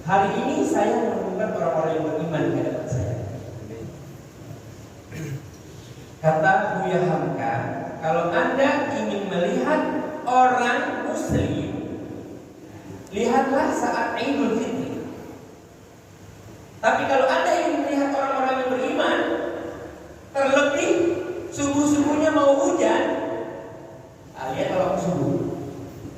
Hari ini saya menemukan orang-orang yang beriman di hadapan saya. Kata Buya Hamka, kalau Anda ingin melihat orang Muslim, lihatlah saat Idul Fitri. Tapi kalau Anda ingin melihat orang-orang yang beriman, terlebih subuh-subuhnya mau hujan, lihat kalau subuh.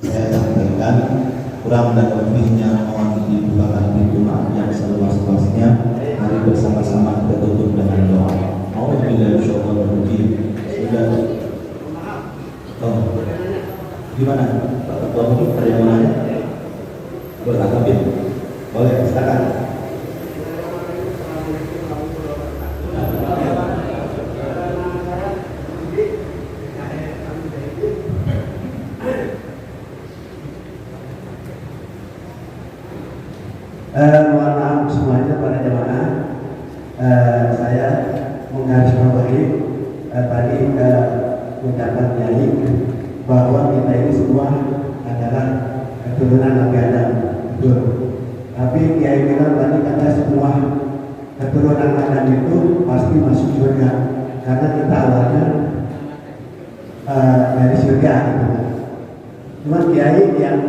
Saya sampaikan kurang dan lebihnya mohon dibukakan pintu maaf yang seluas-luasnya. Mari bersama-sama kita tutup dengan doa. Auzubillahi minasyaitonir rajim. Sudah. Oh. Gimana? Pak Ketua Umum ada yang nanya? Boleh tanggapi? Boleh, silakan. Mohon maaf semuanya para jamaah. Saya menggarisbawahi tadi ucapan Kiai bahwa kita ini semua adalah keturunan Nabi Adam. Betul. Tapi Kiai bilang tadi kata semua keturunan Adam itu pasti masuk surga karena kita awalnya dari surga. Cuma Kiai yang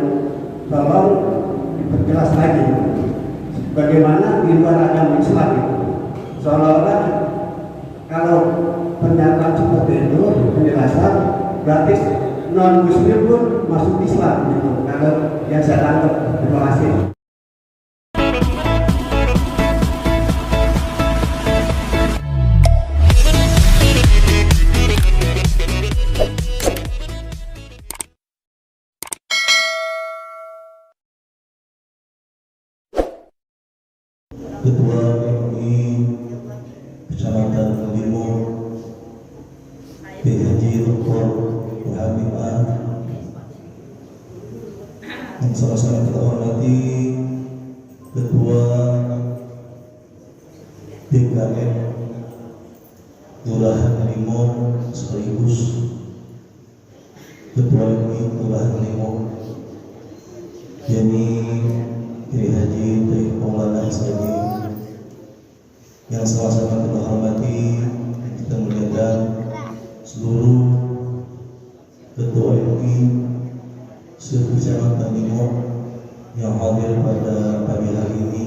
tolong diperjelas lagi bagaimana di luar agama Islam itu seolah-olah kalau pernyataan seperti itu penjelasan berarti non muslim pun masuk Islam gitu. Kalau yang saya tangkap, terima kasih. Ketua MUI Kecamatan Limur PHJ Dr. Muhammadiyah yang sama-sama kita hormati Ketua DKM Kelurahan Limur sekaligus Ketua MUI Kelurahan Limur yakni Kiai Haji Tayyib Maulana Saidi yang sama-sama kita hormati, kita muliakan seluruh ketua MUI se-Kecamatan Limur yang hadir pada pagi hari ini,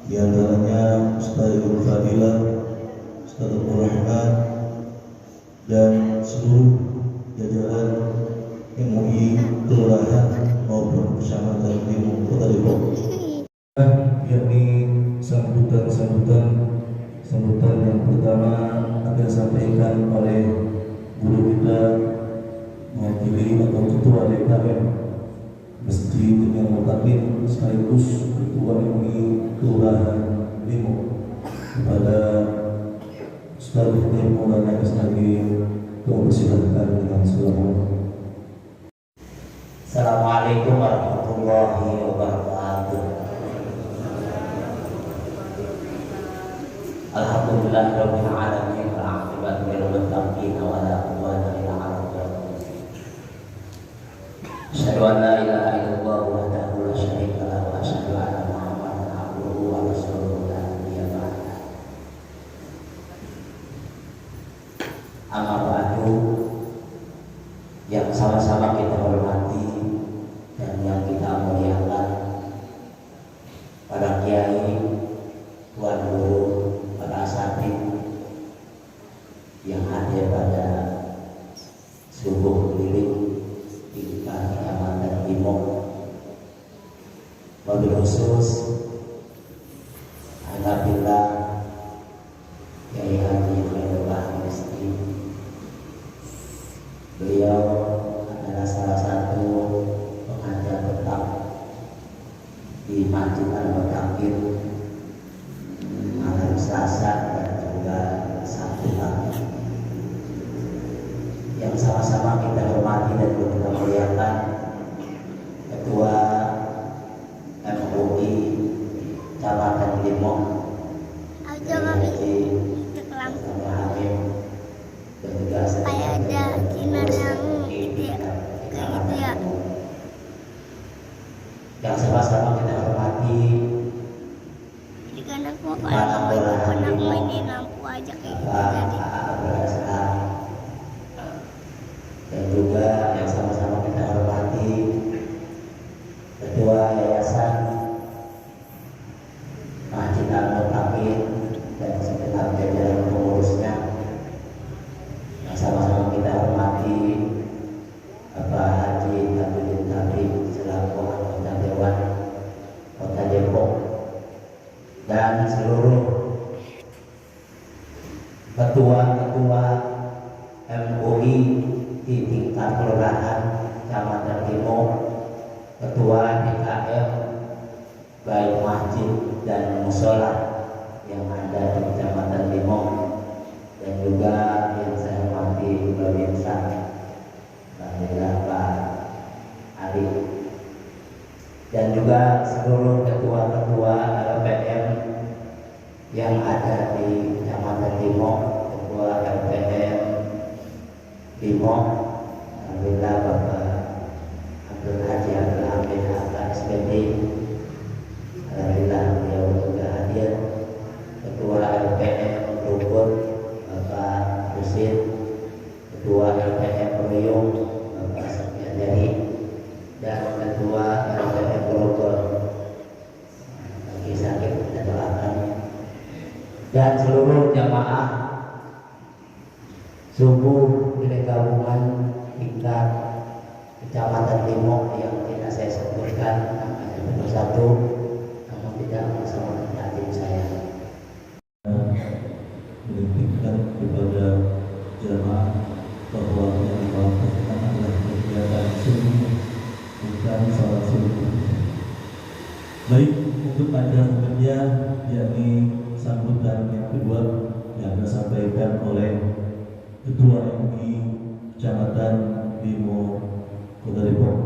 di antaranya Ustaz Ibnu Fadilah, Ustaz Abdul Rahman, dan seluruh jajaran MUI kelurahan maupun Kecamatan Limur Kota Depok, yakni sambutan yang pertama akan disampaikan oleh guru kita mewakili atau ketua DKM Masjid yang Mutakin sekaligus ketua MUI Kelurahan Limur kepada Ustaz Tayyib Maulana Saidi. Kami persilahkan dengan salam. Assalamualaikum warahmatullahi wabarakatuh. Alhamdulillahirabbil alamin wal 'aqibatu lil muttaqin wa la udwana illa 'alal zalimin. Asyhadu an la ilaha illallah wahdahu la syarika lahu wa asyhadu anna Muhammadan abduhu wa rasuluhu la nabiyya ba'da. Amma ba'du, yang sama-sama kita hormati dan yang kita muliakan para kiai, tuan guru, para asatidz yang hadir pada subuh keliling di Kecamatan Limur, wabil khusus alhamdulillah Kiai Haji Khairul Anwar. Beliau adalah salah satu pengajar tetap di Masjid Al-Mutakir malam Selasa dan juga Sabtu pagi, yang sama-sama kita hormati dan kita muliakan Ketua MUI Kecamatan Limur dan juga yang sama-sama kita hormati para kelurahan pernah Bimo, mainin lampu aja kayak gitu Bapak jadi Berasa, dan juga yang sama-sama kita hormati Ketua Yayasan Masjid Al-Muttaqin dan segenap jajaran pengurusnya, yang sama-sama kita hormati Bapak Haji Abdul Tabib selaku anggota Dewan Kota Depok dan seluruh ketua-ketua MUI di tingkat kelurahan Kecamatan Bimo, ketua DKM baik masjid dan musola yang ada di Kecamatan Bimo, dan juga yang saya hormati pemirsa Pak Ali, dan juga seluruh ketua-ketua LPM yang ada di Kecamatan Bimo, ketua LPM Bimo, alhamdulillah Bapak Abdul Haji Abdul Hamid SPD, alhamdulillah beliau juga hadir. Ketua LPM Rukun Bapak Husin, ketua LPM Ruyung Bapak Sofyan Jadi, dan ketua LPM Grogol lagi sakit, kita doakan, dan seluruh jamaah subuh milik gabungan tingkat Kecamatan Bimo yang tidak saya sebutkan namanya satu-satu, namun tidak bersama hati saya. Mengingatkan kepada jamaah bahwa yang dilakukan adalah kegiatan sunnah, bukan salat sunnah. Baik, untuk acara kerja yakni sambutan yang kedua yang disampaikan oleh Ketua MUI Kecamatan Bimo Kota Depok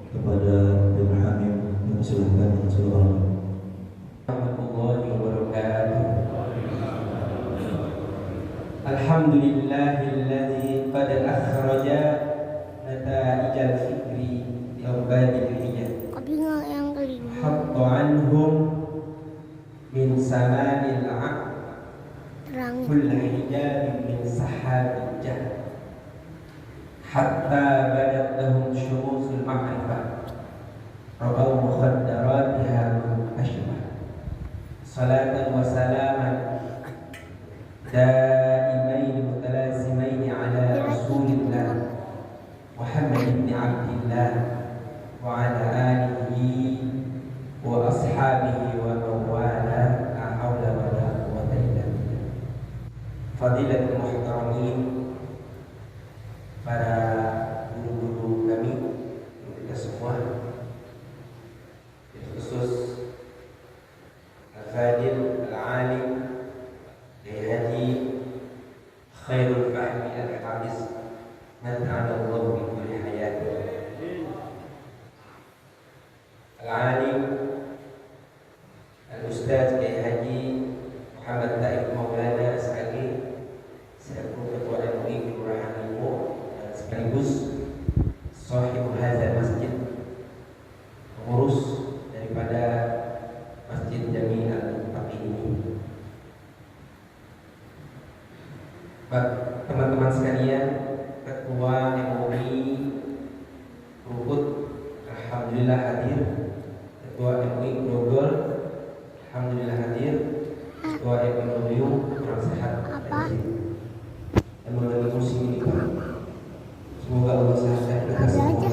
kepada Dewan Hamim, mempersilahkan Rasulullah. Warahmatullahi wabarakatuh. Alhamdulillahilladzi qad akhraja nataij al-fikri li ubadil hijab. tapi nggak yang kelima Hatta anhum min samanil aql terang kull hijab min sahabil jahl hatta badat lahum syurusul ma'rifah ra'aw mukhaddaratiha ashbah salatan wa salaman دائمين متلازمين على رسول الله محمد بن عبد الله وعلى آله وأصحابه ومن والاه لا حول ولا قوة إلا بالله. فضيلة المحترمين, para guru-guru kami, kita semua, khusus Al-Fadil, Al-Alim, Haji Khairul Fahmi Al-Habis, mat'ana Allah bi kulli hayati. Al-Alim Al-Ustaz Haji Muhammad Taib Maulana As'agi, selaku Ketua MUI Kelurahan Bimo dan sekaligus sahib hadzal masjid, pengurus daripada Masjid Jami Al-Muttaqin ini. Teman-teman sekalian, Ketua MUI Rukut alhamdulillah hadir, Ketua MUI Grogol alhamdulillah hadir, Ketua MUI Ruyung kurang sehat dan mengalami musim ini. Semoga Allah sehatkan kita semua,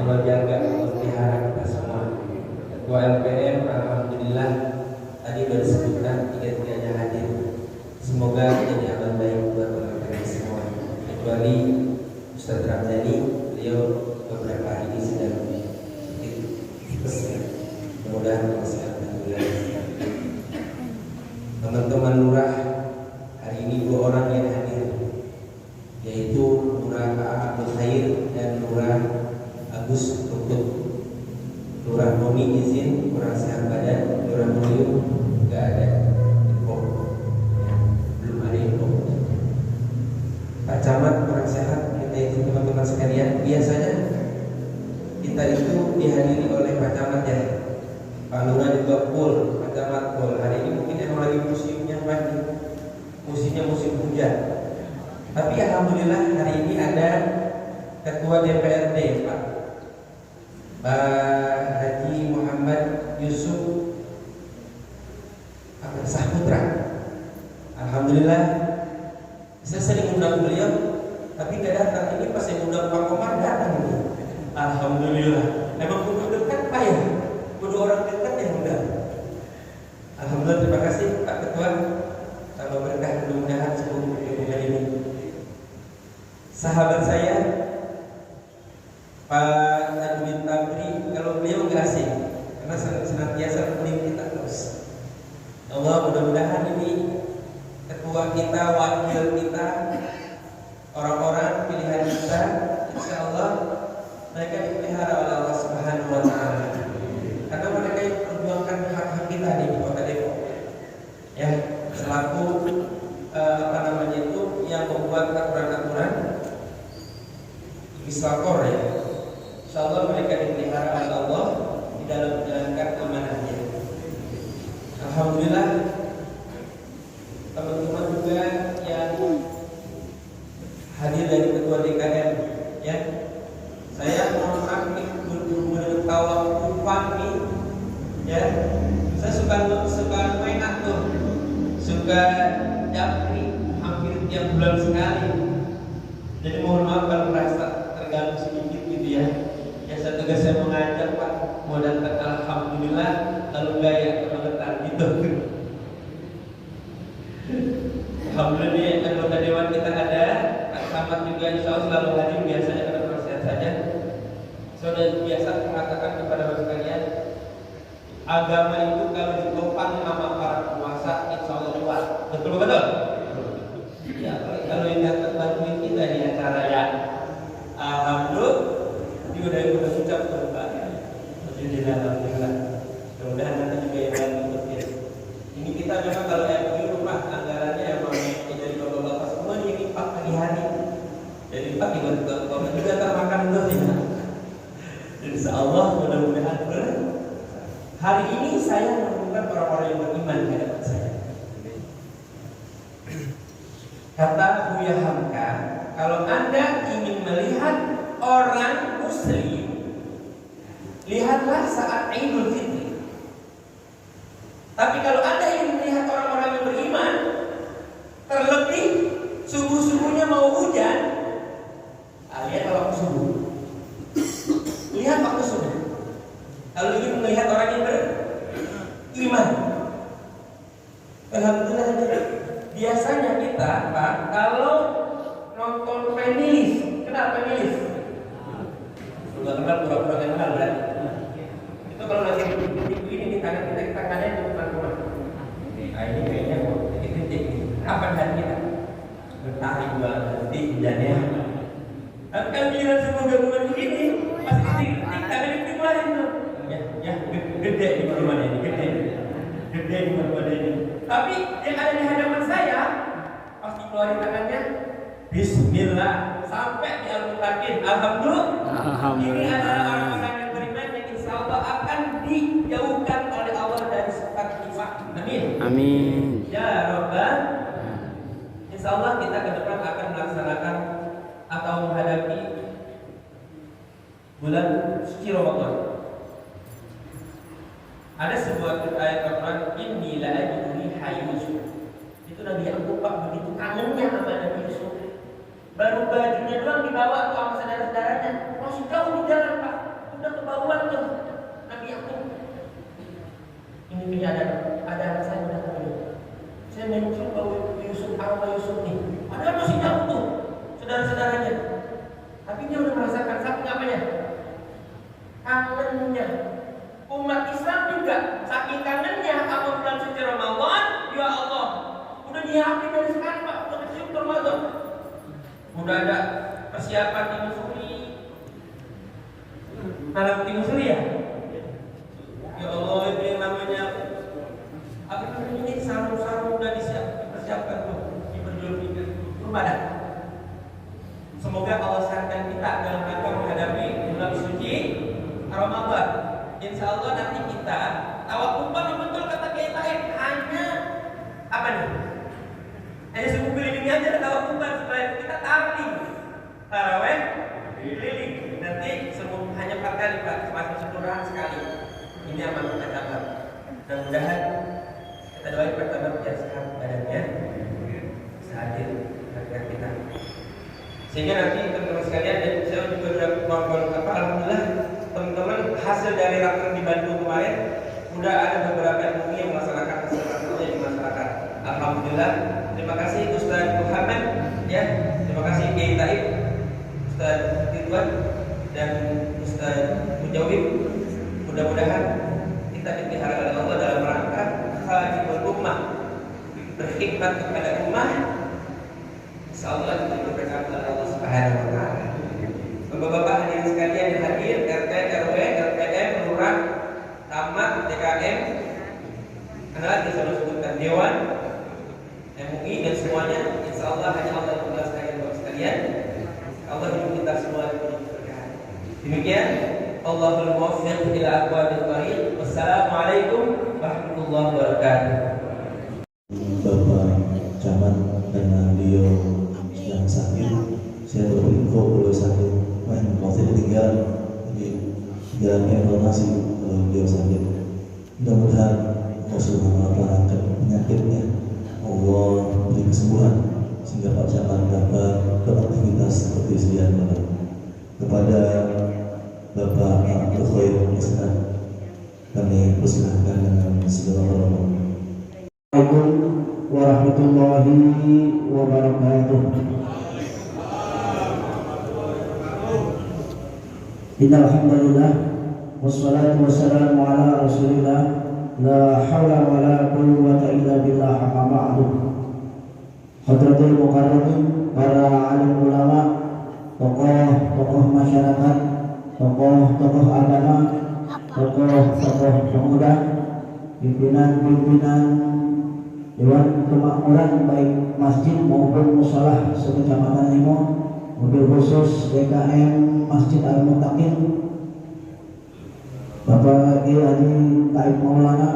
Allah jaga, Allah pelihara kita semua. Ketua LPM alhamdulillah tadi sudah disebutkan tiga-tiganya hadir. Semoga jadi amal baik buat orang-orang semua, kecuali Ustaz Ramzani, beliau beberapa hari ini sedang sakit tipes ya. Mudah-mudahan kesehatan beliau. Teman-teman lurah, hari ini 2 orang yang hadir, yaitu Lurah Abdul Khair dan Lurah Agus Rukut. Lurah Noni izin kurang sehat badan, Lurah Nuyung nggak ada. Pak Camat kurang sehat, kita itu teman-teman sekalian. Biasanya kita itu dihadiri oleh Pak Camat ya, Pak Taruna juga full, Camat full. Hari ini mungkin emang lagi musimnya pagi, musimnya musim hujan. Tapi alhamdulillah hari ini ada Ketua DPRD Pak Haji Muhammad Yusuf Saputra. Alhamdulillah saya sering undang beliau, tapi nggak datang. Ini pas saya undang Pak Komar datang ini. Alhamdulillah. Emang kudu dekat Pak ya, kudu orang dekat yang undang. Alhamdulillah, terima kasih Pak Ketua. Tambah berkah, mudah-mudahan seluruh hubungan ini. Sahabat saya Pak Nadwin Tabri, kalau beliau nggak asing karena senantiasa menemani kita terus. Allah, mudah-mudahan ini ketua kita, wakil kita, orang-orang pilihan kita, insya Allah mereka dipelihara oleh Allah Subhanahu Wa Taala. Karena mereka yang memperjuangkan hak-hak kita di Kota Depok, ya, selaku yang membuat aturan-aturan legislator ya. Insya Allah mereka dipelihara oleh Allah di dalam menjalankan amanahnya. Alhamdulillah, teman-teman juga yang hadir dari ketua DKM ya. Saya mohon maaf nih bertawa kupang nih ya. Saya suka main tuh, suka japri hampir tiap bulan sekali. Jadi mohon maaf kalau merasa terganggu sedikit gitu ya. Ya tugas saya mengajar Pak, mau datang alhamdulillah, kalau enggak ya kebangetan gitu. Alhamdulillah ya, anggota dewan kita ada, Pak Samad juga insya Allah selalu hadir, biasanya pada persen saja. Sudah biasa mengatakan kepada bapak sekalian, agama itu kalau ditopang sama para penguasa, insya Allah kuat. Betul betul. Ya, kalau yang datang bantuin kita di acara ya, alhamdulillah. Dia udah ucap Pak. Alhamdulillah. Mudah-mudahan nanti juga yang bantu ya. Ini kita memang kalau yang di rumah anggarannya emang jadi bapak-bapak semua ini Pak hari-hari. Jadi Pak dibantu bapak juga termakan terus ya. Insya Allah mudah-mudahan hari ini saya menemukan orang-orang yang beriman di hadapan saya. Kata Buya Hamka, kalau Anda ingin melihat orang Muslim, lihatlah saat Idul Fitri. Tapi kalau Anda ingin melihat orang-orang yang beriman, terlebih subuh-subuhnya mau hujan, lihat waktu subuh. Lihat waktu subuh. Kalau ingin melihat orang yang beriman, alhamdulillah. Biasanya kita, Pak, kalau nonton penilis, kenapa penilis? Sudah kenal pura-pura kenal berarti. Itu kalau lagi ini di tangan kita tangannya di depan rumah. Nah ini kayaknya kok titik-titik. Kapan hari kita? Bertahan juga nanti hujannya. Tapi kan giliran semua gabungan begini, pasti titik-titik tangan dikeluarin tuh. Ya, gede di mana ini, gede di mana ini. Tapi yang ada di hadapan saya pasti keluarin tangannya. Bismillah sampai di Al-Mutakin. Alhamdulillah. Ini adalah orang-orang yang beriman yang insya Allah akan dijauhkan oleh Allah dari sifat nifaq. Amin. Amin. Ya Rabbal. Insya Allah kita ke depan akan melaksanakan atau menghadapi bulan suci Ramadan. Ada sebuah ayat Al-Quran, Inni la ajidu riha Yusuf. Itu Nabi Yakub Pak begitu kangennya sama Nabi Yusuf. Baru bajunya doang dibawa tuh sama saudara-saudaranya, masih jauh di jalan Pak, udah kebauan tuh Nabi Yakub. Ini punya ada anak saya udah tahu. Saya mencium bau Yusuf, aroma Yusuf nih. Padahal masih jauh tuh saudara-saudaranya. Tapi dia udah merasakan saking apanya? Kangennya. Umat Islam juga saking kangennya sama bulan suci Ramadan, ya Allah, udah nyiapin dari sekarang Pak, udah kecium Ramadan. Udah ada persiapan timusuri, malam timusuri ya. Ya Allah, itu yang namanya apa ini sarung-sarung udah dipersiapkan tuh di berjual rumah dah. Semoga Allah sarankan kita dalam rangka menghadapi bulan suci Ramadan. Insya Allah nanti kita awak taraweh keliling. Nanti hanya 4 kali Pak, masuk syukuran sekali. Ini amal kita catat. Mudah-mudahan kita doain Pak Tabar biar sehat badannya, bisa hadir harga kita. Sehingga nanti teman-teman sekalian, dan saya juga sudah alhamdulillah teman-teman hasil dari raker di Bandung kemarin sudah ada beberapa MUI yang melaksanakan hasil rakernya di masyarakat. Alhamdulillah. Terima kasih Ustaz Muhammad, ya. Terima kasih Kiai Taib, Ustaz Ridwan dan Ustaz Mujawib. Mudah-mudahan kita dipelihara oleh Allah dalam rangka khadimul ummah, berkhidmat kepada ummah. Insyaallah kita diberkati oleh Allah Subhanahu wa taala. Bapak-bapak hadirin sekalian yang hadir, RT, RW, LPM, lurah, tamat, TKM, karena lagi saya sebutkan dewan, MUI dan semuanya, insyaallah hanya Allah yang membalas kalian bapak sekalian. Allah hidup kita semua penuh keberkahan. Demikian, Allahul muwaffiq ila aqwamit thariq. Wassalamualaikum warahmatullahi wabarakatuh. Bapak Camat dan beliau yang sakit, saya berinfo beliau sakit, masih tinggal jalannya informasi kalau beliau sakit. Mudah-mudahan Allah Subhanahu wa taala angkat penyakitnya, Allah beri kesembuhan sehingga Pak Camat dapat beraktivitas seperti sedia kala. Kepada Bapak Abdul Khair Ustaz, kami persilahkan dengan Bismillahirrahmanirrahim. Assalamualaikum warahmatullahi wabarakatuh. Innal hamdalillah wassalatu wassalamu ala Rasulillah la haula wala quwwata illa billah amma ba'du. Hadratul mukarramin, para alim ulama, tokoh masyarakat, tokoh agama, tokoh pemuda, pimpinan Dewan Kemakmuran baik masjid maupun musola sekecamatan Limo, mobil khusus DKM Masjid Al-Muttaqin, Bapak Kiai Haji Taib Maulana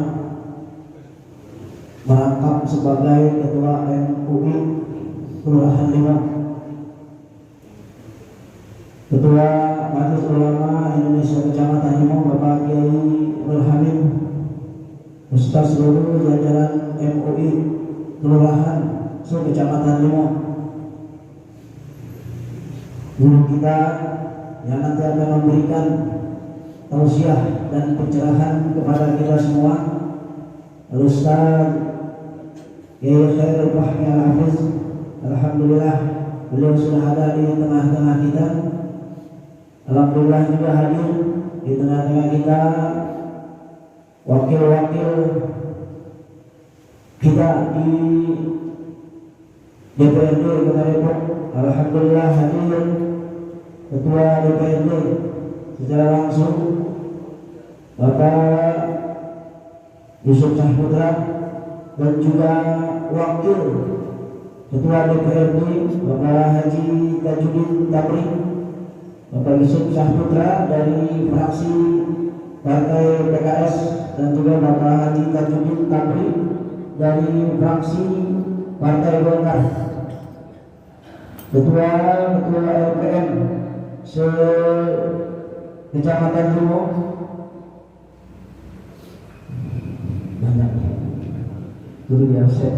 merangkap sebagai Ketua MUI Kelurahan Limo, Ketua Majelis Ulama Indonesia Kecamatan Limo Bapak Kiai Nur Hamid, Ustaz seluruh jajaran MUI Kelurahan Kecamatan Limo, guru kita yang nanti akan memberikan tausiah dan pencerahan kepada kita semua, Ustaz Kiai Khairul Fahmi Al-Hafiz. Alhamdulillah beliau sudah ada di tengah-tengah kita. Alhamdulillah juga hadir di tengah-tengah kita wakil-wakil kita di DPRD Kota Depok. Alhamdulillah hadir Ketua DPRD secara langsung Bapak Yusuf Sahputra, dan juga wakil Ketua DPRD Bapak Haji Tajuddin Tabri, Bapak Yusuf Sahputra dari fraksi Partai PKS, dan juga Bapak Haji Tajuddin Tabri dari fraksi Partai Golkar, Ketua LPM Kecamatan Limo, banyak dulu ya Ustaz.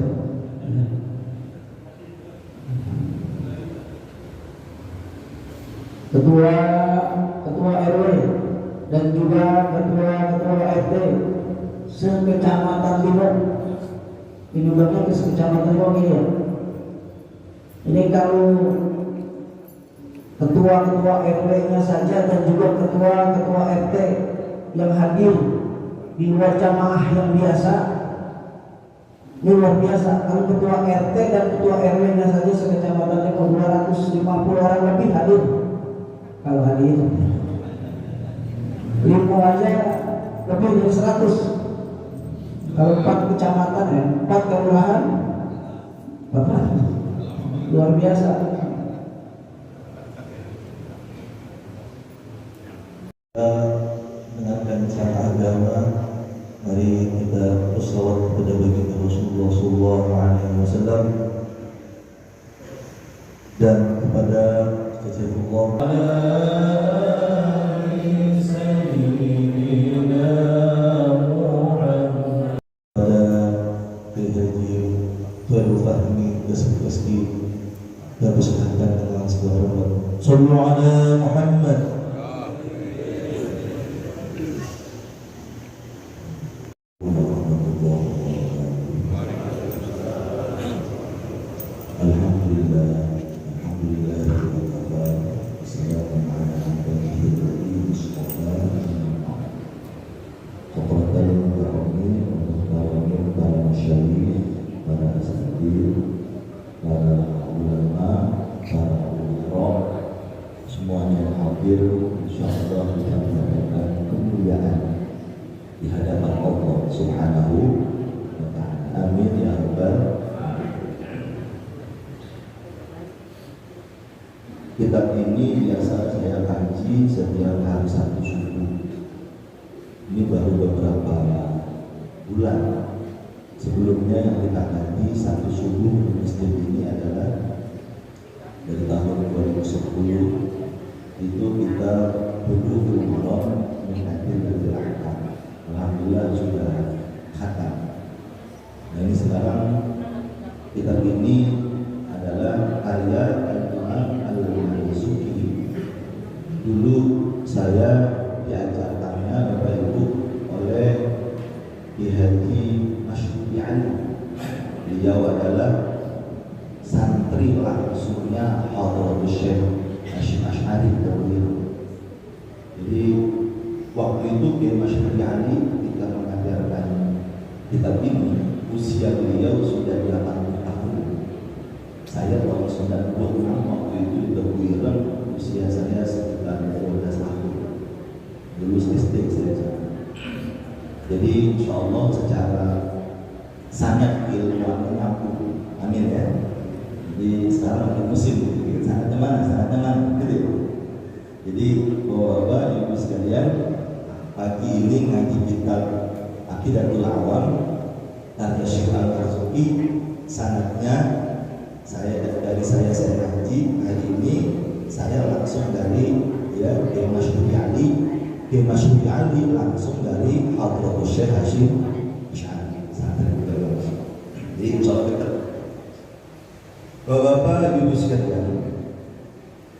Ketua RW dan juga ketua RT sekecamatan Limo. Ini banyak ke sekecamatan Limo ini ya. Ini kalau ketua RW-nya saja dan juga ketua RT yang hadir di luar jamaah yang biasa, ini luar biasa. Kalau ketua RT dan ketua RW-nya saja sekecamatan Limo 250 orang lebih hadir. Kalau hadir Limo aja lebih dari 100. Kalau 4 kecamatan ya, 4 kelurahan, Bapak luar biasa. Mendengarkan cara agama, mari kita bersalawat kepada baginda Rasulullah SAW dan kepada Sallu ala Muhammad. Semuanya yang hadir, insyaallah kita mendapatkan kemuliaan di hadapan Allah Subhanahu wa Ta'ala. Amin ya rabbal alamin. Kitab ini biasa saya kaji setiap hari Sabtu subuh. Ini baru beberapa bulan. Sebelumnya yang kita kaji Sabtu subuh di masjid ini adalah dari tahun 2010. Itu kita Bulughul Maram min Adillatil Ahkam. Alhamdulillah sudah khatam. Nah ini sekarang kitab ini adalah karya Al-Imam Al-Marzuki. Dulu saya diajarkannya Bapak Ibu oleh Ki Haji Masyuki Ali. Beliau adalah santri langsungnya Hadratus Syekh Hasyim Asy'ari Tawil. Jadi waktu itu Kiai Masyuki Ali ketika mengajarkan kitab ini, usia beliau sudah 80 tahun. Saya tahun 96 waktu itu di Teguiran, usia saya sekitar 12 tahun. Lulus SD saya. Jadi insya Allah secara sangat ilmuwan menyambung. Amin ya. Jadi sekarang lagi musim sangat teman gitu. Jadi Bapak Ibu sekalian, pagi ini ngaji kitab Aqidatul Awam karya Syekh Al-Marzuki. Sanadnya dari saya ngaji hari ini, saya langsung dari Kiai Masyuki Ali. Kiai Masyuki Ali langsung dari Hadratus Syekh Hasyim Asy'ari. Jadi insya Allah kita Bapak Ibu sekalian,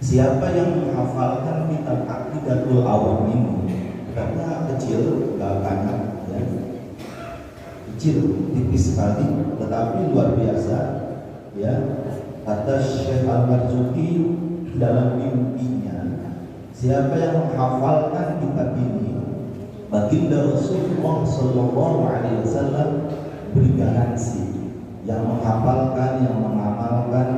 siapa yang menghafalkan kitab Aqidatul Awam ini, karena kecil, gak banyak ya, kecil, tipis sekali, tetapi luar biasa ya. Kata Syekh Al-Marzuki dalam mimpinya, siapa yang menghafalkan kitab ini, baginda Rasulullah Sallallahu Alaihi Wasallam beri garansi, yang menghafalkan, yang mengamalkan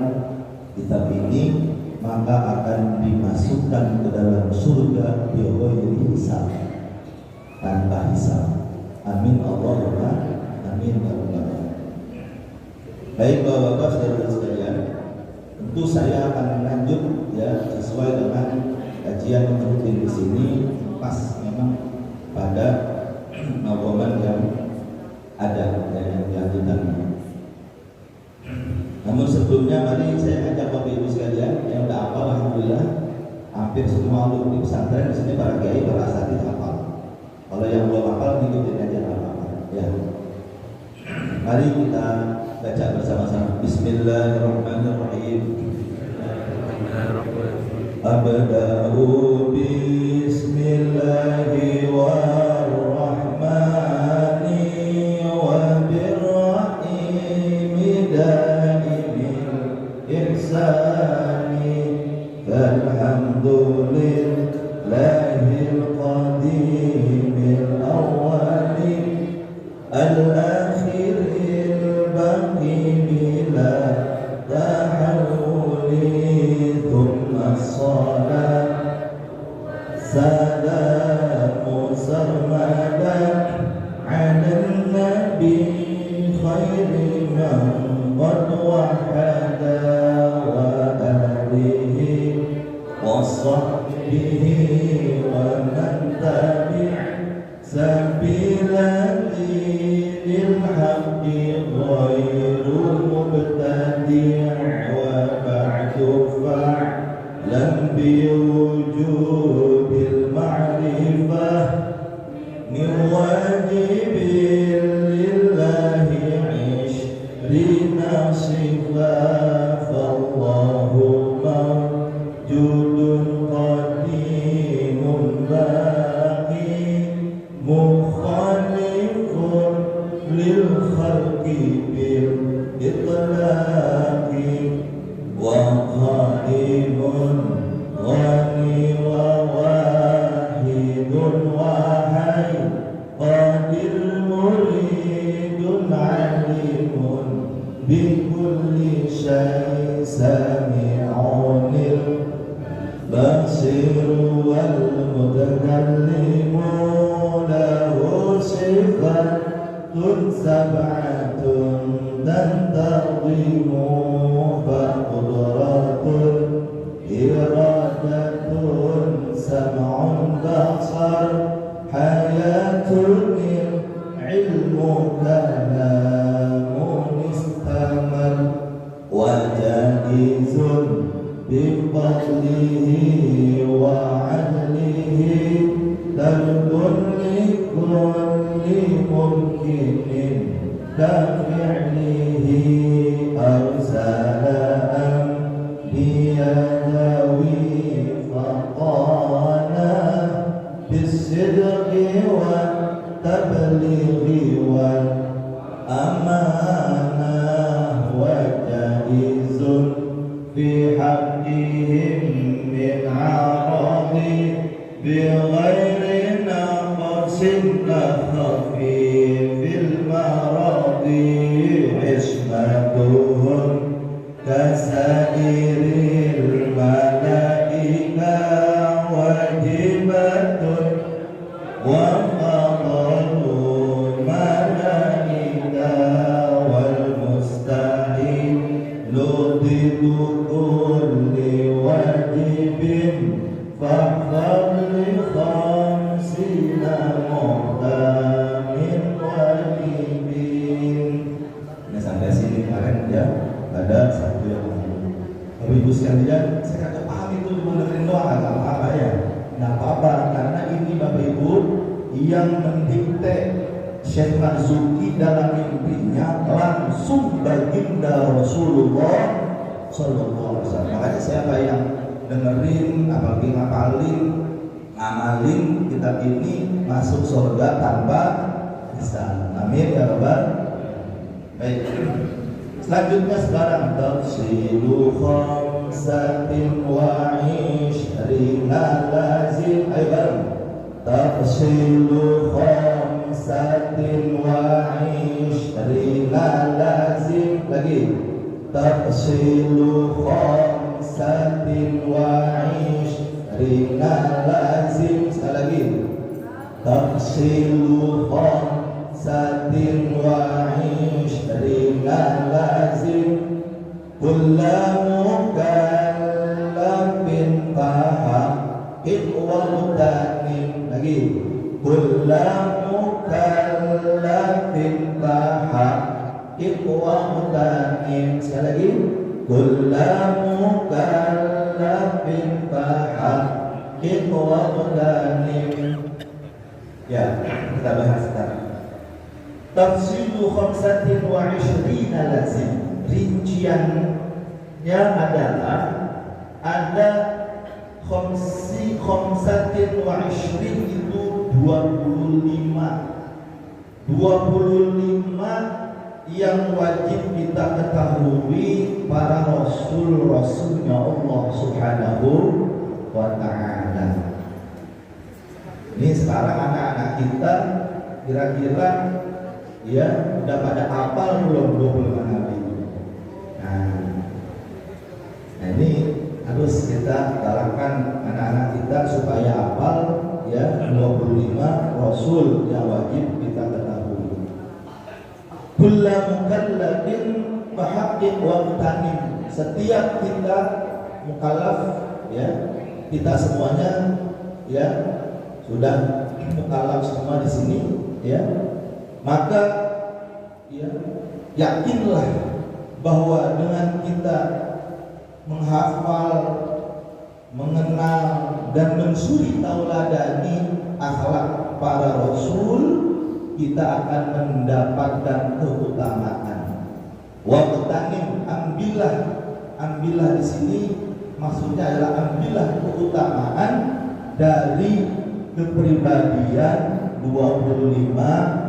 kitab ini maka akan dimasukkan ke dalam surga bighairi hisab, tanpa hisab. Amin Allahumma amin. Baik Bapak-bapak saudara sekalian, tentu saya akan lanjut ya sesuai dengan kajian rutin di sini, pas memang pada noboman yang ada yang dilanjutkan. Namun sebelumnya mari saya ajak Bapak Ibu sekalian yang sudah hafal, alhamdulillah hampir semua alumni pesantren di sini para kiai, para asatidz hafal. Kalau yang belum hafal ikutin aja apa-apa ya. Mari kita baca bersama-sama. Bismillahirrahmanirrahim. Abda'u bismillahi warrahmani wabirrahimi daimil ihsani falhamdulillahil qadimil awwali al-akhiril baqi bila tahawuli thumma salat salamu sarmadan ala nabi khairi man qad wahada wa alihi wa sahbihi wa man tabi'a sabila dinil haqqi ghairu mubtadi' wa ba'du fa'lam بكل شيء سميع البصير والمتكلم له صفات سبعة تنتظم فقدرة إرادة سمع بصر حياة علم كلام استمر وجائز بفضله وعدله درب لكل ممكن كفعله أرسل أنبياء ذوي فقانا بالصدق والتبليغ والأمانة وجائز في حقهم من عرض بغير نقص خفيف المرض عصمتهم كسائر الملائكة واجبة وفضل ملائكة والمستحيل ضد كل واجب فاحذر لخمسين محتم walibin. Nah sampai sini kemarin ya ada satu yang Bapak Ibu sekalian, saya kagak paham itu cuma dengerin doang, nggak apa-apa ya, nggak apa-apa karena ini Bapak Ibu yang mendikte Syekh Marzuki dalam mimpinya langsung baginda Rasulullah Sallallahu Alaihi Wasallam. Makanya siapa yang dengerin, apalagi ngapalin, ngamalin kitab ini masuk surga tanpa hisab. Amin ya rabbal. Baik. Selanjutnya sekarang tafsilu khamsatin wa ishrina lazim. Ayo bareng. Tafsilu khamsatin wa ishrina lazim. Lagi. Tafsilu khamsatin wa ishrina lazim. Sekali lagi. Tafsilu khamsatin wa ishrina lazim. Kulla mukallafin fahaqin wa mutanim. Lagi. Kulla mukallafin fahaqin wa mutanim. Sekali lagi. Kulla mukallafin fahaqin wa mutanim. Ya, kita bahas sekarang. Tafsilu khamsatin wa ishrina lazim. Rinciannya adalah ada khamsatin wa ishrin itu 25 yang wajib kita ketahui para rasulnya Allah Subhanahu wa ta'ala. Ini sekarang anak-anak kita kira-kira ya udah pada hafal belum 25 nabi. Nah ini harus kita galakkan anak-anak kita supaya hafal ya 25 rasul yang wajib kita ketahui. Kullu mukallafin fahaqqiq wa mutanim. Setiap kita mukallaf ya, kita semuanya ya sudah mukallaf semua di sini ya. Maka ya yakinlah bahwa dengan kita menghafal, mengenal dan mensuri tauladani akhlak para rasul, kita akan mendapatkan keutamaan. Wa qtanim, ambillah di sini maksudnya adalah ambillah keutamaan dari kepribadian 25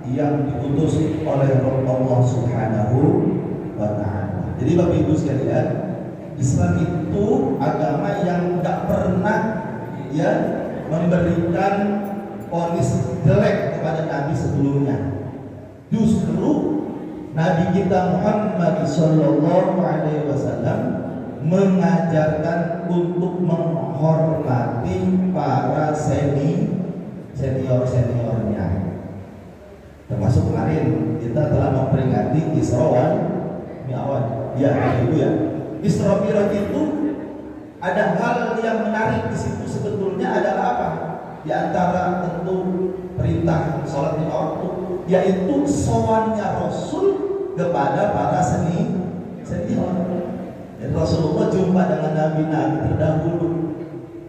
yang diutus oleh Allah Subhanahu wa ta'ala. Jadi Bapak Ibu sekalian, Islam itu agama yang tidak pernah ya memberikan vonis jelek kepada nabi sebelumnya. Justru Nabi kita Muhammad Sallallahu Alaihi Wasallam mengajarkan untuk menghormati para senior-seniornya. Termasuk kemarin kita telah memperingati Isra wal Mi'raj. Ya, itu ya. Isra Mi'raj itu ada hal yang menarik di situ sebetulnya adalah apa? Di antara tentu perintah sholat lima waktu, yaitu sowannya Rasul kepada para senior. Dan Rasulullah jumpa dengan nabi-nabi terdahulu.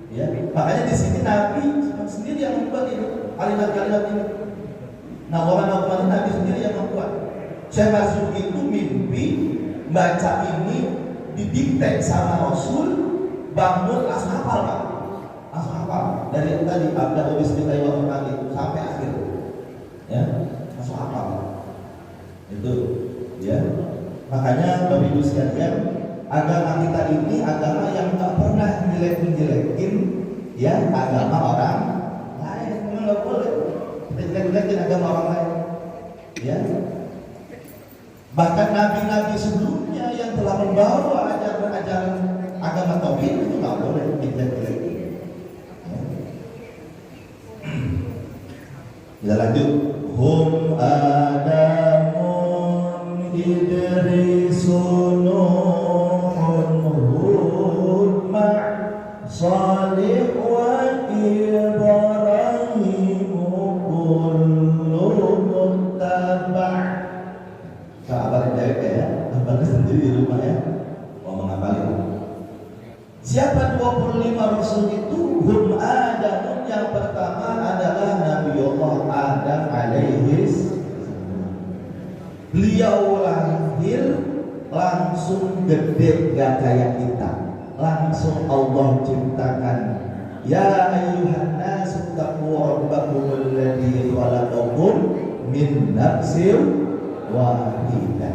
Ya, makanya di sini Nabi sendiri yang membuat itu kalimat-kalimat ini. Nama Nabi sendiri yang membuat. Syekh Marzuki itu mimpi baca ini didikte sama Rasul, bangun langsung hafal Pak. Langsung hafal dari tadi abda bismillah wa tadi sampai akhir. Ya, langsung hafal. Itu ya. Makanya Bapak Ibu sekalian, agama kita ini agama yang tak pernah jelek-jelekin ya agama orang lain. Memang nggak boleh jelek-jelekin agama orang lain. Ya. Bahkan nabi-nabi sebelumnya yang telah membawa ajaran-ajaran agama tauhid itu nggak boleh jelek-jelekin. Ya. Kita lanjut. Hum Adamun Idrisun Nuhun Hud Salih wa Ibrahim kullu muttaba'. Kabar Jawa ya, hafalnya sendiri di rumah ya. Oh menghafalin. Siapa 25 rasul itu? Hum Adamun, yang pertama adalah Nabiullah Adam alaihis. Beliau lahir langsung gede, gak kayak kita. Langsung Allah ciptakan. Ya ayyuhan nasu taqu rabbakum alladzi khalaqakum min nafsin wahidah.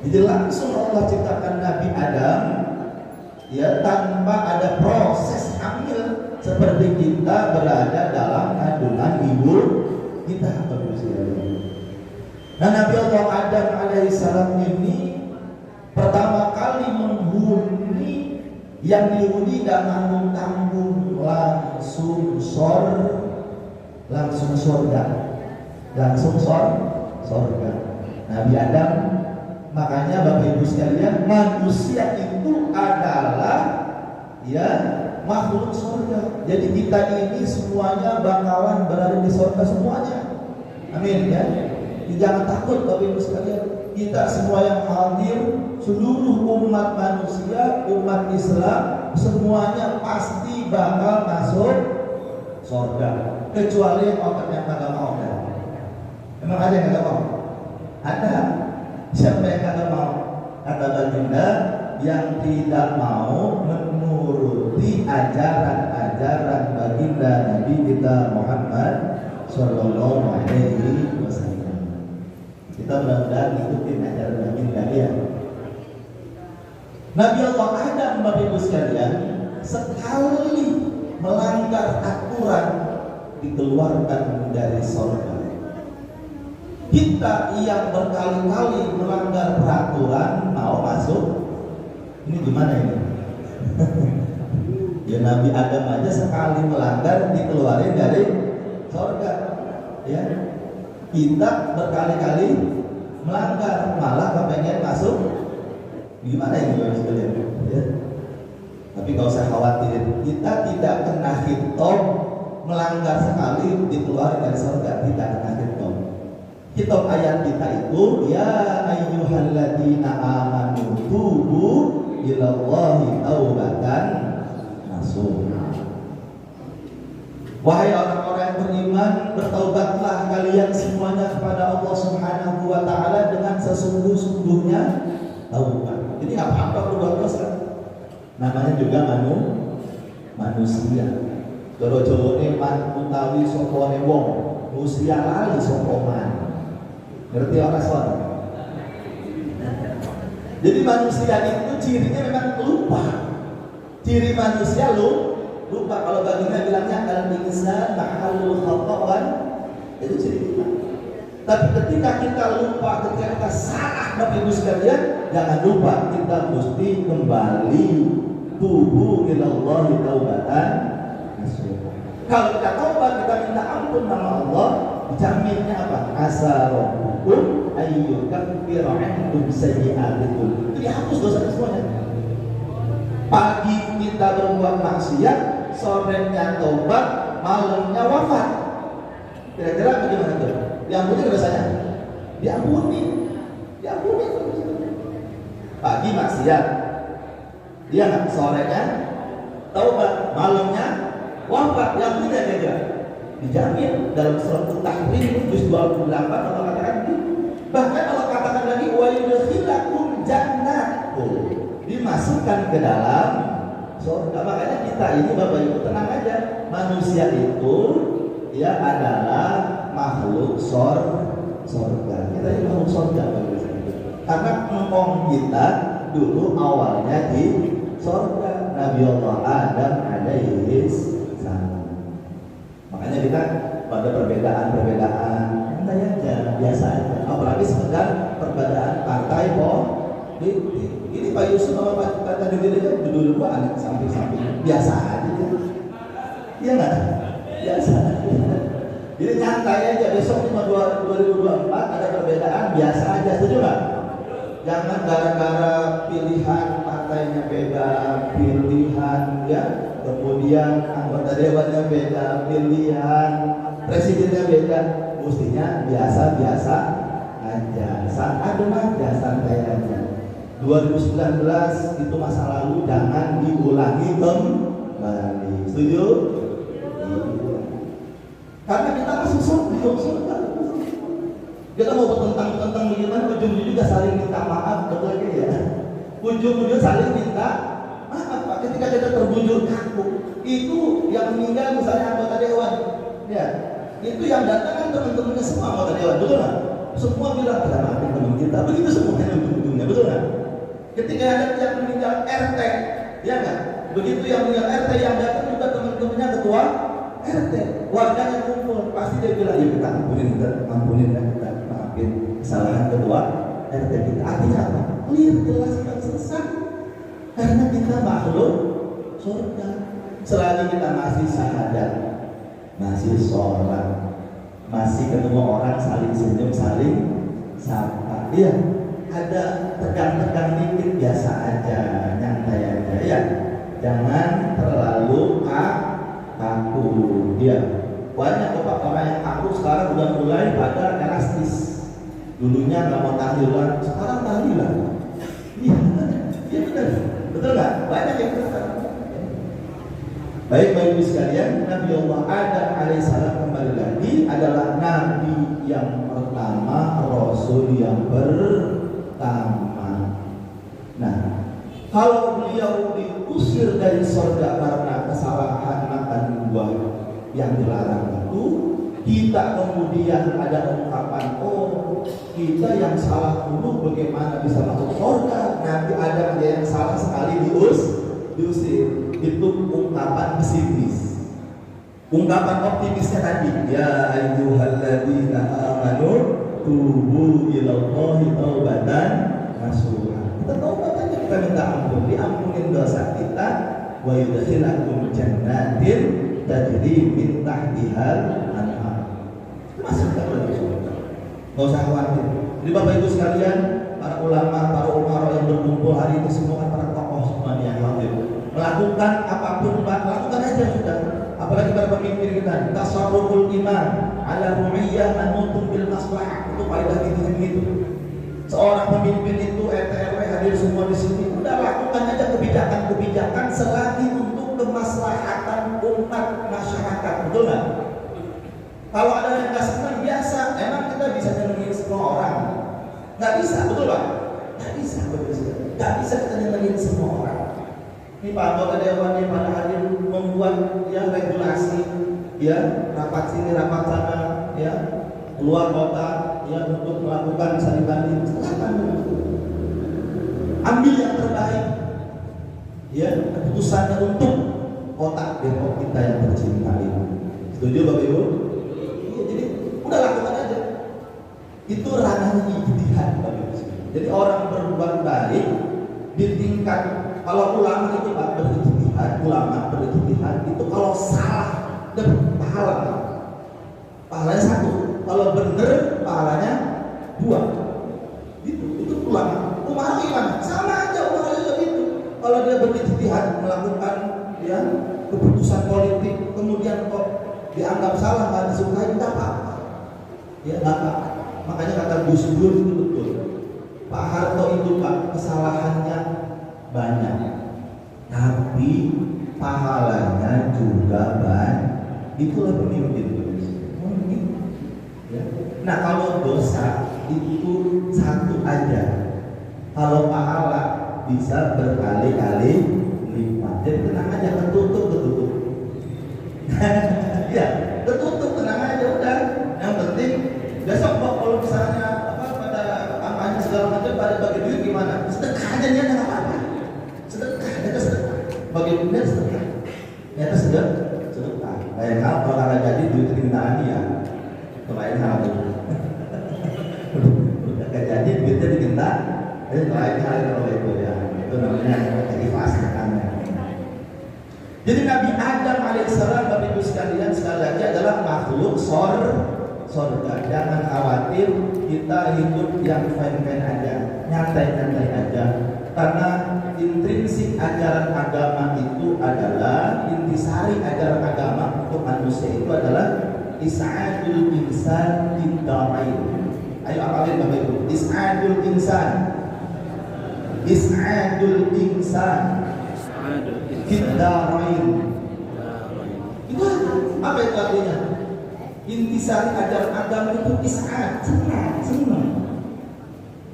Jadi langsung Allah ciptakan Nabi Adam ya tanpa ada proses hamil seperti kita berada dalam kandungan ibu kita. Nah, Nabi Allah Adam alaihissalam ini pertama kali menghuni, yang dihuni dan tanggung-tanggung langsung sorga. Nabi Adam, makanya Bapak Ibu sekalian, manusia itu adalah ya makhluk surga. Jadi kita ini semuanya bakalan berada di surga semuanya. Amin ya. Jangan takut Bapak Ibu sekalian. Kita semua yang hadir, seluruh umat manusia, umat Islam, semuanya pasti bakal masuk surga. Kecuali orang yang kagak mau. Memang ada yang kagak mau? Ada. Siapa yang kagak mau? Kata baginda, yang tidak mau menuruti ajaran-ajaran baginda Nabi kita Muhammad Sallallahu Alaihi Wasallam. Kita mudah-mudahan ikutin ajaran baginda ya. Nabi Allah Adam, Bapak Ibu sekalian, sekali melanggar aturan dikeluarkan dari surga. Kita yang berkali-kali melanggar peraturan mau masuk, ini gimana ini? Ya Nabi Adam aja sekali melanggar dikeluarin dari surga. Ya, kita berkali-kali melanggar malah kepengen masuk, gimana ini Bapak sekalian? Ya. Tapi gak usah khawatir, kita tidak kena hitam melanggar sekali dikeluarin dari surga, tidak kena hitam. Kitab ayat kita itu ya ayyuhalladzina amanu tubu ilallahi taubatan nasuha. Wahai orang-orang yang beriman, bertaubatlah kalian semuanya kepada Allah Subhanahu wa taala dengan sesungguh-sungguhnya taubat. Jadi apa-apa berbuat dosa. Namanya juga manusia. Joro-joro man utawi sapa wong, manusia lali sapa man. Ngerti orang soal? Jadi manusia itu cirinya memang lupa. Ciri manusia lupa. Kalau baginda bilangnya al-insan mahalul khata'an, itu ciri kita. Tapi ketika kita lupa, ketika kita salah Bapak Ibu sekalian, jangan lupa kita mesti kembali tubuh ilallahi taubatan nasuha. Kalau kita taubat, kita minta ampun nama Allah, jaminnya apa? Asa rabbukum ayyukaffira ankum sayyi'atikum. Itu dihapus dosanya semuanya. Pagi kita berbuat maksiat, sorenya taubat, malamnya wafat. Kira-kira bagaimana tuh? Diampuni dosanya? Diampuni. Pagi maksiat, dia nggak, sorenya taubat, malamnya wafat. Yang tidak kira dijamin dalam surat At-Tahrim juz 28 Allah katakan gitu. Bahkan Allah katakan lagi wa yudkhilakum jannatin, dimasukkan ke dalam surga. Makanya kita ini Bapak Ibu tenang aja, manusia itu ya adalah makhluk surga. Kita ini makhluk surga karena engkong kita dulu awalnya di surga. Nabi Allah Adam alaihi salam. Makanya kita pada perbedaan santai aja, biasa aja. Apalagi sekedar perbedaan partai politik. Ini Pak Yusuf sama Pak Tata Diri duduk-dudukan samping-samping, biasa aja. Iya nggak? Biasa. Jadi nyantai aja, besok cuma 2024 ada perbedaan, biasa aja, setuju nggak? Jangan gara-gara pilihan partainya beda, pilihan ya, kemudian anggota dewannya beda, pilihan presidennya beda, mestinya biasa-biasa aja, santai aja. 2019 itu masa lalu, jangan diulangi kembali, setuju? Karena kita masuk surga. Kita mau bertentang bagaimana, ujung-ujung juga saling minta maaf, betul ya? Ujung-ujung saling minta maaf. Pak. Ketika kita terbujur kaku, itu yang meninggal misalnya anggota dewan, ya, itu yang datang kan teman-temannya semua anggota dewan, betul nggak? Semua bilang kita maafin teman kita, begitu semuanya ujung-ujungnya, betul nggak? Ketika ada yang meninggal RT, ya kan? Begitu yang meninggal RT, yang datang juga teman-temannya ketua RT, warganya kumpul, pasti dia bilang, ya kita ampunin dan kita maafin kesalahan ketua RT kita. Artinya apa? Clear, jelas dan selesai. Karena kita makhluk surga. Selagi kita masih syahadat, masih sholat, masih ketemu orang saling senyum, saling sapa, iya, ada tegang-tegang dikit biasa aja, nyantai aja, ya. Jangan terlalu kaku, ya. Banyak orang yang kaku sekarang udah mulai pada elastis. Dulunya nggak mau tahlilan, sekarang tahlilan. Iya, iya betul nggak? Banyak yang betul. Baik Bapak Ibu sekalian, Nabi Allah Adam alaihissalam kembali lagi adalah Nabi yang pertama, Rasul yang pertama. Nah, kalau beliau diusir dari surga karena kesalahan makan buah yang dilarang itu, kita kemudian ada ungkapan, oh kita yang salah dulu bagaimana bisa masuk surga? Nabi Adam dia yang salah sekali diusir. Itu ungkapan pesimis. Ungkapan optimisnya tadi, ya ayyuhalladzina amanu tubu ilallahi taubatan nasuha. Kita taubat aja, kita minta ampun, diampunin dosa kita, wa yudkhilakum jannatin tajri min tahtihal anhar. Masuk ke dalam surga. Enggak usah khawatir. Jadi Bapak Ibu sekalian, para ulama, para umara yang berkumpul hari ini semua kan para tokoh semua yang hadir. Melakukan apapun, lakukan aja sudah. Apalagi para pemimpin kita, tasarruful iman ala ru'iyah manutum bil maslahah. Itu faedah gitu. Seorang pemimpin itu RT RW hadir semua di sini. Udah lakukan aja kebijakan-kebijakan selagi untuk kemaslahatan umat masyarakat, betul nggak? Kalau ada yang nggak senang biasa, emang kita bisa nyenengin semua orang? Nggak bisa, betul Pak? Nggak bisa, betul. Nggak bisa kita nyenengin semua orang. Ini Pak Anggota Dewan yang pada hadir membuat ya regulasi, ya rapat sini rapat sana, ya keluar kota, ya untuk melakukan misalnya banding, silakan ambil yang terbaik, ya keputusannya untuk kota Depok kita yang tercinta ini. Setuju Bapak Ibu? Ya, jadi udah lakukan aja. Itu ranahnya ijtihad. Jadi orang berbuat baik di tingkat, kalau ulama itu Pak berijtihad, ulama berijtihad itu kalau salah dapat pahala. Pahalanya 1, kalau benar pahalanya 2. Itu ulama. Umar gimana? Sama aja Umar juga gitu. Kalau dia berijtihad melakukan ya keputusan politik, kemudian kok dianggap salah, nggak disukai, tidak apa-apa. Ya nggak apa-apa. Makanya kata Gus Dur itu betul. Pak Harto itu Pak kesalahannya banyak, tapi pahalanya juga banyak. Itulah pemimpin. Ya. Nah kalau dosa itu 1 aja, kalau pahala bisa berkali-kali lipat. Jadi tenang aja, ketutup. Ya, ketutup, tenang aja udah. Yang penting besok kalau misalnya pada kampanye segala macam pada bagi duit gimana? Sedekah aja dia nggak apa-apa. Sedekah, itu sedekah. Bagi duit sedekah. Ternyata sedekah. Lain hal kalau nggak jadi duit dimintaan dia. Lain hal itu. Udah jadi duitnya diminta. Lain hal kalau itu ya. Itu namanya aktivitas namanya. Jadi Nabi Adam alaihissalam, Bapak Ibu sekalian, sekali lagi adalah makhluk surga. Jangan khawatir, kita hidup yang fine-fine aja, nyantai-nyantai aja. Karena intrinsik ajaran agama itu adalah, intisari ajaran agama untuk manusia itu adalah is'adul insan bid-darain. Ayo apalin Bapak Ibu, is'adul insan bid-darain. Itu apa itu artinya? Intisari ajaran agama itu is'ad, senang.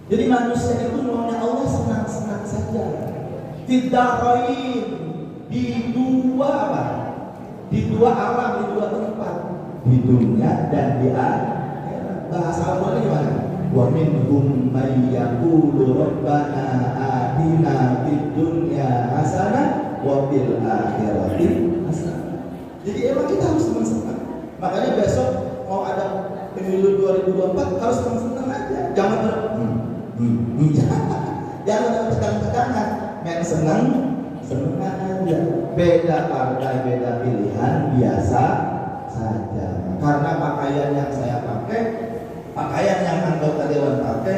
Jadi manusia itu maunya Allah senang-senang saja. Bid-darain, di dua apa? Di 2 alam, di 2 tempat, di dunia dan di akhirat. Bahasa Al-Qur'an gimana? Wa minhum may yaqulu rabbana atina fid dunya hasanah wa fil akhirati hasanah. Jadi emang kita harus senang-senang. Makanya besok mau ada pemilu 2024 harus senang-senang aja. Jangan jangan ada tekan-tekanan. Main senang aja. Beda partai, beda pilihan, biasa saja. Karena pakaian yang saya pakai, pakaian yang anggota dewan pakai,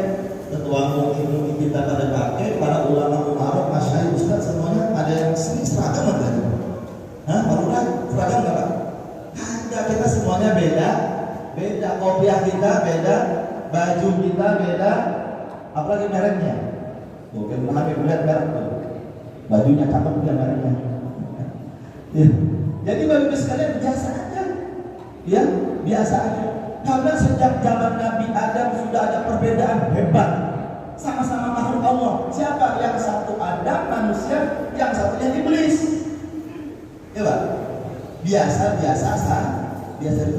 ketua umum kita pada pakai, para ulama umarok, masyayikh, ustaz semuanya ada yang seragam kan? Hah? Barulah seragam nggak Pak? Ada, kita semuanya beda. Kopiah kita beda, baju kita beda, apalagi mereknya. Mungkin Habib melihat merek bajunya cakep juga mereknya. Ya. Jadi Bapak Ibu sekalian biasa aja, ya biasa aja. Karena sejak zaman Nabi Adam sudah ada perbedaan hebat. Sama-sama makhluk Allah. Siapa? Yang satu Adam manusia, yang satunya iblis. Ya Pak. Biasa.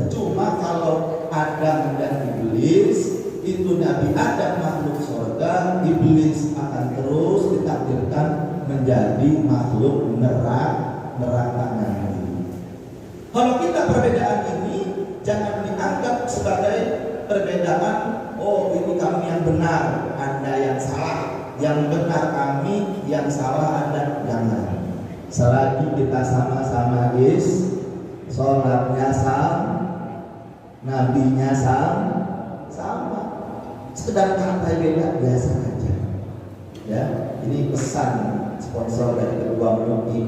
Cuma kalau Adam dan iblis itu Nabi Adam makhluk surga, iblis akan terus ditakdirkan menjadi makhluk neraka nanti. Kalau kita perbedaan ini jangan dianggap sebagai perbedaan, oh ini kami yang benar, Anda yang salah, yang benar kami, yang salah Anda. Jangan. Selagi kita sama-sama sholatnya sama, nabinya sama, sekedar kata beda biasa aja. Ya, ini pesan sponsor dari Ketua MUI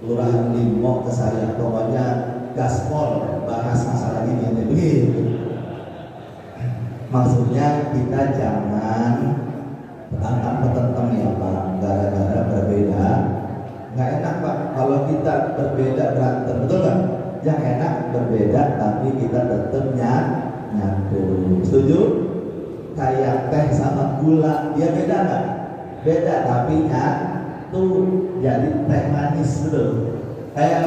Kelurahan Limau ke saya, pokoknya gaspol bahas masalah ini begitu. Maksudnya kita jangan petentang ya Pak, gara-gara berbeda. Nggak enak Pak, kalau kita berbeda berantem, betul nggak? Yang enak berbeda tapi kita tetap nyatu. Setuju? Kayak teh sama gula, dia beda nggak? Beda tapi nyatu, jadi teh manis betul. Kayak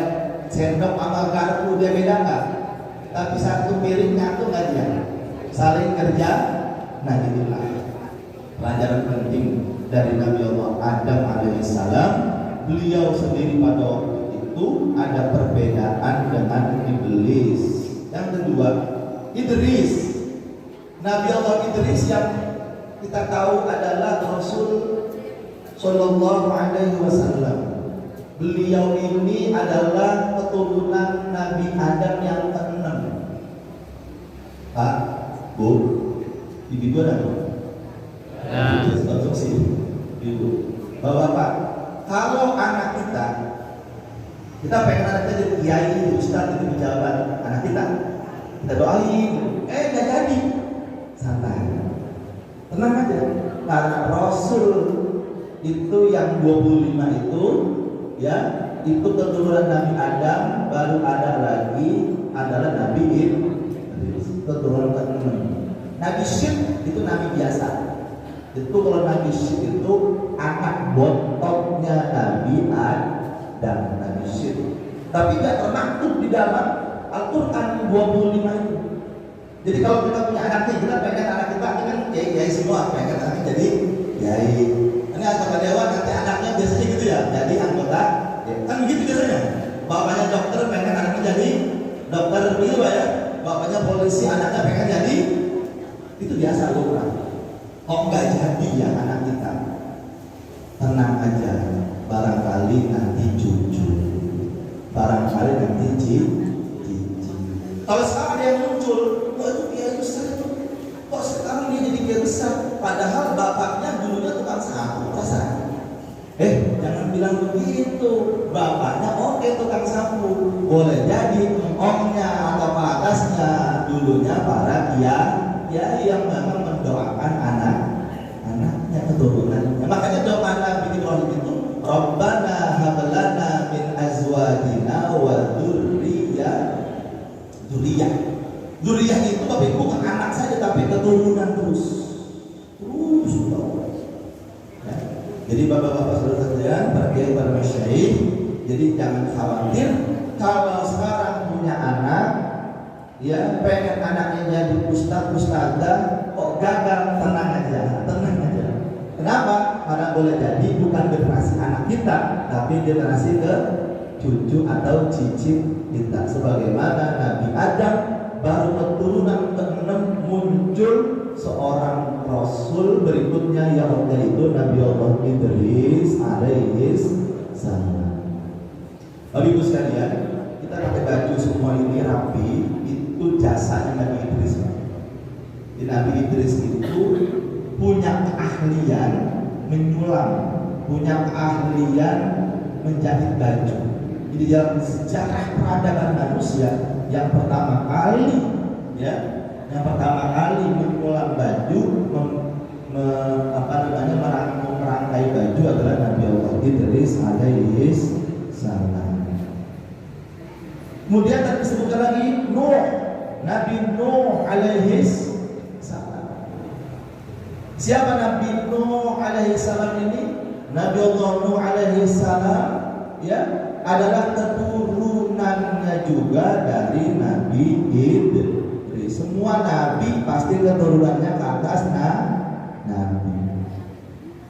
sendok sama garpu, dia beda nggak? Tapi satu piring nyatu nggak dia? Saling kerja. Nah inilah pelajaran penting dari Nabi Allah Adam alaihissalam. Beliau sendiri pada waktu itu ada perbedaan dengan iblis. Yang kedua, Idris Nabi Allah Idris yang kita tahu adalah Rasul Sallallahu Alaihi Wasallam. Beliau ini adalah keturunan Nabi Adam yang ke-6. Pak, Bu, Ibu ada? Nah, Ibu, Bapak, kalau anak kita pengen anak kita jadi kiai, ustaz, jadi pejabat, anak kita doain, nggak jadi, santai, tenang aja, karena Rasul itu yang 25 itu, ya, itu keturunan Nabi Adam, baru ada lagi adalah Nabi Idris, keturunan ke-6. Nabi Syed itu Nabi biasa. Itu kalau Nabi Syed itu anak bototnya Nabi Adam, Nabi Syed. Tapi tidak termaktub di dalam Al-Quran 25 itu. Jadi kalau kita punya anaknya, kita pengen anak kita kan kiai semua, pengen anaknya jadi kiai. Ini anggota dewan, nanti anaknya biasanya gitu ya, jadi anggota kan begitu biasanya. Bapaknya dokter pengen anaknya jadi dokter gitu ya. Bapaknya polisi, anaknya pengen jadi, itu biasa loh. Kok nggak jadi ya anak kita? Tenang aja, barangkali nanti cucu, barangkali nanti cici. Kalau sekarang ada yang muncul, kok itu kiai besar itu, kok sekarang dia jadi kiai besar, padahal bapaknya dulunya tukang sapu, perasaan. Jangan bilang begitu, bapaknya oke tukang sapu, boleh jadi omnya atau patasnya dulunya para kiai yang memang mendoakan anaknya keturunannya. Makanya doa Nabi Ibrahim itu Rabbana hablana min azwajina wa dzurriyyah itu Bapak Ibu bukan anak saja tapi keturunan terus ya. Jadi bapak-bapak saudara sekalian, para kiai, para masyayikh, jadi jangan khawatir kalau sekarang punya anak, ya pengen anaknya jadi ustadzah kok gagal, tenang aja. Kenapa? Karena boleh jadi bukan generasi anak kita, tapi generasi ke cucu atau cicit kita. Sebagaimana Nabi Adam baru keturunan ke-6 muncul seorang Rasul berikutnya, yaitu Nabi Allah Idris alaihis salam. Bapak Ibu sekalian, kita pakai baju semua ini rapi, itu jasanya Nabi Idris. Di Nabi Idris itu punya keahlian menyulam, punya keahlian menjahit baju. Jadi dalam sejarah peradaban manusia yang pertama kali menyulam baju, merangkai baju adalah Nabi Allah Idris alaihis salam. Kemudian tadi disebutkan lagi Nabi Nuh alaihis salam. Siapa Nabi Nuh alaihi salam ini? Nabi Allah Nuh alaihi salam ya adalah keturunannya juga dari Nabi Idris. Semua nabi pasti keturunannya ke atas nabi.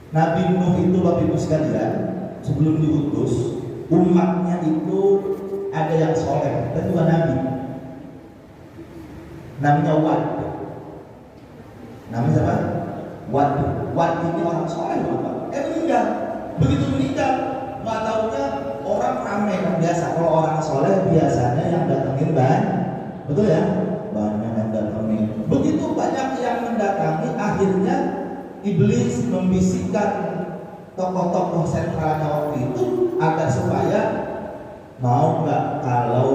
Nabi Nuh itu Bapak Ibu sekalian, sebelum diutus umatnya itu ada yang soleh dan juga nabi. Namanya Wad. Namanya siapa? Wad ini orang soleh Bapak. Meninggal. Begitu meninggal, nggak taunya orang ramai kan biasa. Kalau orang soleh biasanya yang datengin banyak, betul ya? Banyak yang datengin. Begitu banyak yang mendatangi, akhirnya iblis membisikkan tokoh-tokoh sentralnya waktu itu agar supaya mau nggak kalau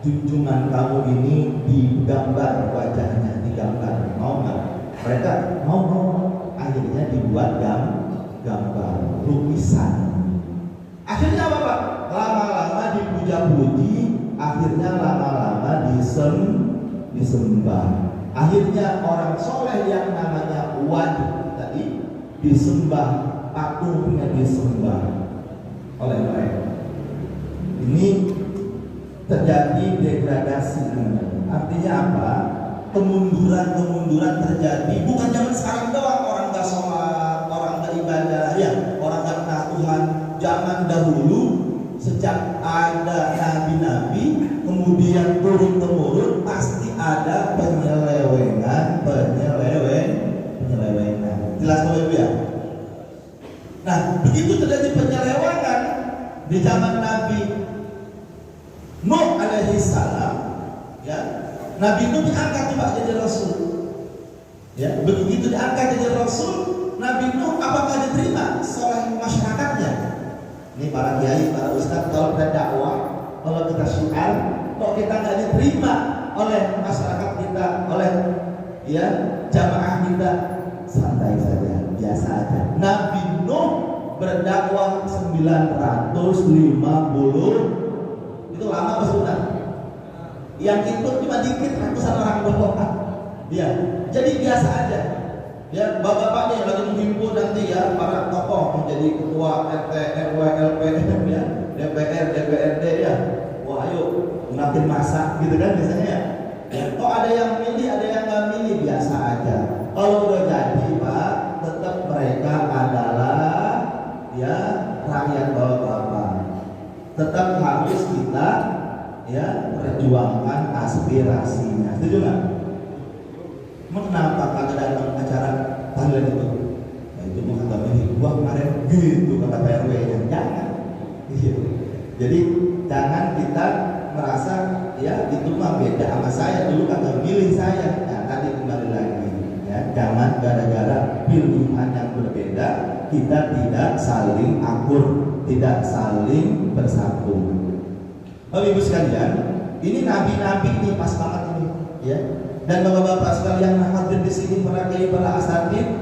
junjungan kamu ini digambar wajahnya, digambar, mau nggak? Mereka mau. Akhirnya dibuat gambar lukisan. Akhirnya apa Pak? Lama-lama dipuja-puji, akhirnya lama-lama disembah. Akhirnya orang soleh yang namanya Wad tadi disembah, patungnya disembah oleh mereka. Ini terjadi degradasi. Artinya apa? Kemunduran terjadi. Bukan zaman sekarang doang, orang nggak sholat, orang nggak ibadah, ya, orang nggak kenal Tuhan. Zaman dahulu sejak ada nabi-nabi, kemudian turun-temurun pasti ada penyelewengan penyelewengan. Jelas Bapak Ibu ya? Nah, begitu terjadi penyelewengan di zaman Nabi Nuh alaihi salam, ya, Nabi Nuh diangkat coba jadi rasul. Ya, begitu diangkat jadi rasul, Nabi Nuh apakah diterima oleh masyarakatnya? Ini para kiai, para ustaz, kalau kita dakwah, kalau kita syiar, kok kita nggak diterima oleh masyarakat kita, oleh ya jamaah kita, santai saja, biasa aja. Nabi Nuh berdakwah 950, itu lama apa sebentar? Yang ikut cuma dikit, ratusan orang doang. Ya, jadi biasa aja. Ya, bapak-bapak nih lagi menghimpun nanti ya para tokoh menjadi ketua RT, RW, LPM ya, DPR, DPRD ya. Wah, ayo makin masa gitu kan biasanya ya. Ya, kok ada yang milih, ada yang nggak milih, biasa aja. Kalau udah jadi Pak, tetap mereka adalah ya rakyat bapak-bapak. Tetap harus kita ya perjuangkan aspirasinya. Setuju nggak? Kenapa kagak datang acara tahlilan itu? Nah, itu mah kagak milih gua kemarin gitu kata PRW nya. Jangan. Jadi jangan kita merasa ya itu mah beda sama saya, dulu kagak milih saya. Nah, tadi kembali lagi ya, jangan gara-gara pilihan yang berbeda kita tidak saling akur, tidak saling bersatu. Bapak Ibu sekalian, ini nabi-nabi ini pas banget ini ya. Dan bapak-bapak sekalian yang hadir di sini, para kiai, para asatidz,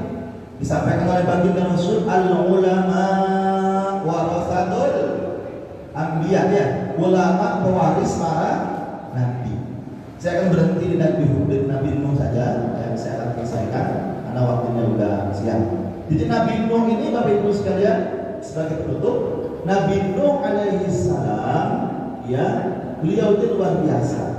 disampaikan oleh baginda Rasul, al-ulama warasatul anbiya ya, ulama pewaris para nabi. Saya akan berhenti di Nabi Nuh saja, yang saya akan selesaikan karena waktunya udah siang. Jadi Nabi Nuh ini Bapak Ibu sekalian sebagai penutup, Nabi Nuh alaihi salam ya, beliau itu luar biasa.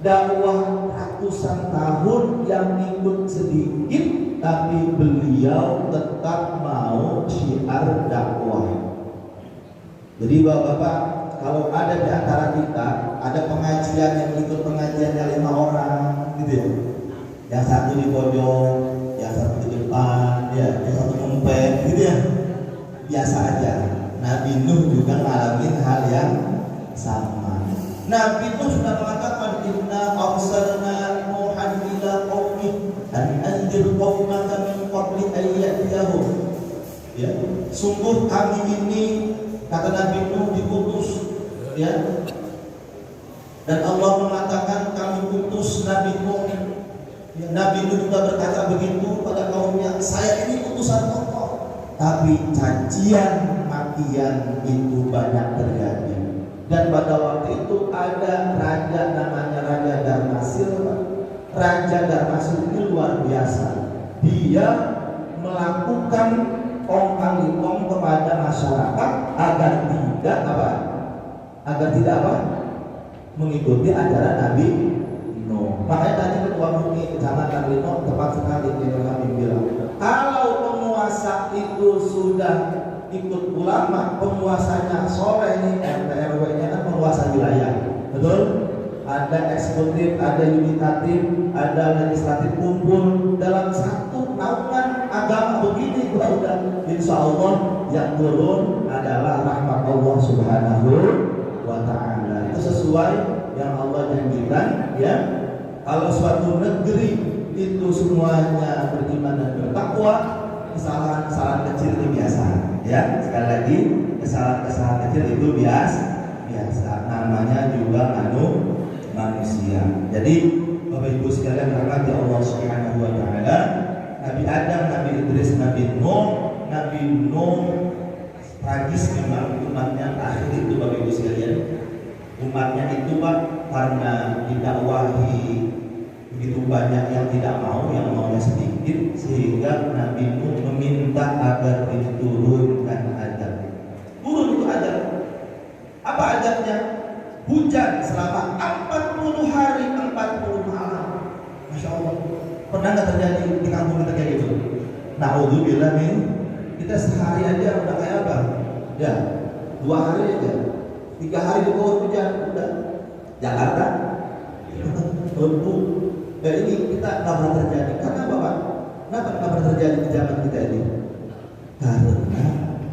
Dakwah ratusan tahun yang ikut sedikit, tapi beliau tetap mau syiar dakwah. Jadi bapak-bapak, kalau ada di antara kita ada pengajian yang ikut pengajiannya 5 orang, gitu ya. Yang satu di pojok, yang satu di depan, ya, yang satu ngumpet, gitu ya. Biasa aja. Nabi Nuh juga ngalamin hal yang sama. Nabi Nuh sudah mengatakan, inna arsalna Nuhan ila qaumih an anzir qaumaka min qabli an ya'tiyahum. Ya, sungguh kami ini, kata Nabi Nuh, diutus ya. Dan Allah mengatakan kami utus Nabi Nuh. Ya, Nabi Nuh juga berkata begitu pada kaumnya, saya ini utusan Allah. Tapi cacian makian itu banyak terjadi. Dan pada waktu itu ada raja namanya Raja Darmasil. Raja Darmasil ini luar biasa. Dia melakukan ongkang-ingkong kepada masyarakat agar tidak apa? Agar tidak apa? Mengikuti ajaran Nabi Nuh. Makanya tadi ketua MUI Kecamatan Lino tepat sekali dia bilang, kalau penguasa itu sudah ikut ulama, penguasanya soleh nih, RT RW-nya kan penguasa wilayah, betul? Ada eksekutif, ada yudikatif, ada legislatif kumpul dalam satu naungan agama begini, udah insya Allah yang turun adalah rahmat Allah Subhanahu wa Ta'ala. Itu sesuai yang Allah janjikan ya. Kalau suatu negeri itu semuanya beriman dan bertakwa, kesalahan-kesalahan kecil itu biasa ya. Sekali lagi, kesalahan-kesalahan kecil itu biasa, namanya juga manusia. Jadi Bapak Ibu sekalian rahmati Allah Subhanahu wa Ta'ala, Nabi Adam, Nabi Idris, Nabi Nuh tragis memang umatnya akhir itu Bapak Ibu sekalian. Umatnya itu Pak, karena didakwahi begitu banyak yang tidak mau, yang maunya sedikit, sehingga Nabi Nuh meminta agar diturunkan azab. Turun itu azab. Apa azabnya? Hujan selama 40 hari 40 malam. Masya Allah. Pernah nggak terjadi di kampung kita kayak gitu? Naudzubillah min. Kita sehari aja udah kayak apa? Ya, 2 hari aja, 3 hari di bawah hujan udah. Jakarta, tentu. Dan ini kita nggak pernah terjadi. Karena Bapak, Kenapa terjadi di zaman kita ini? Karena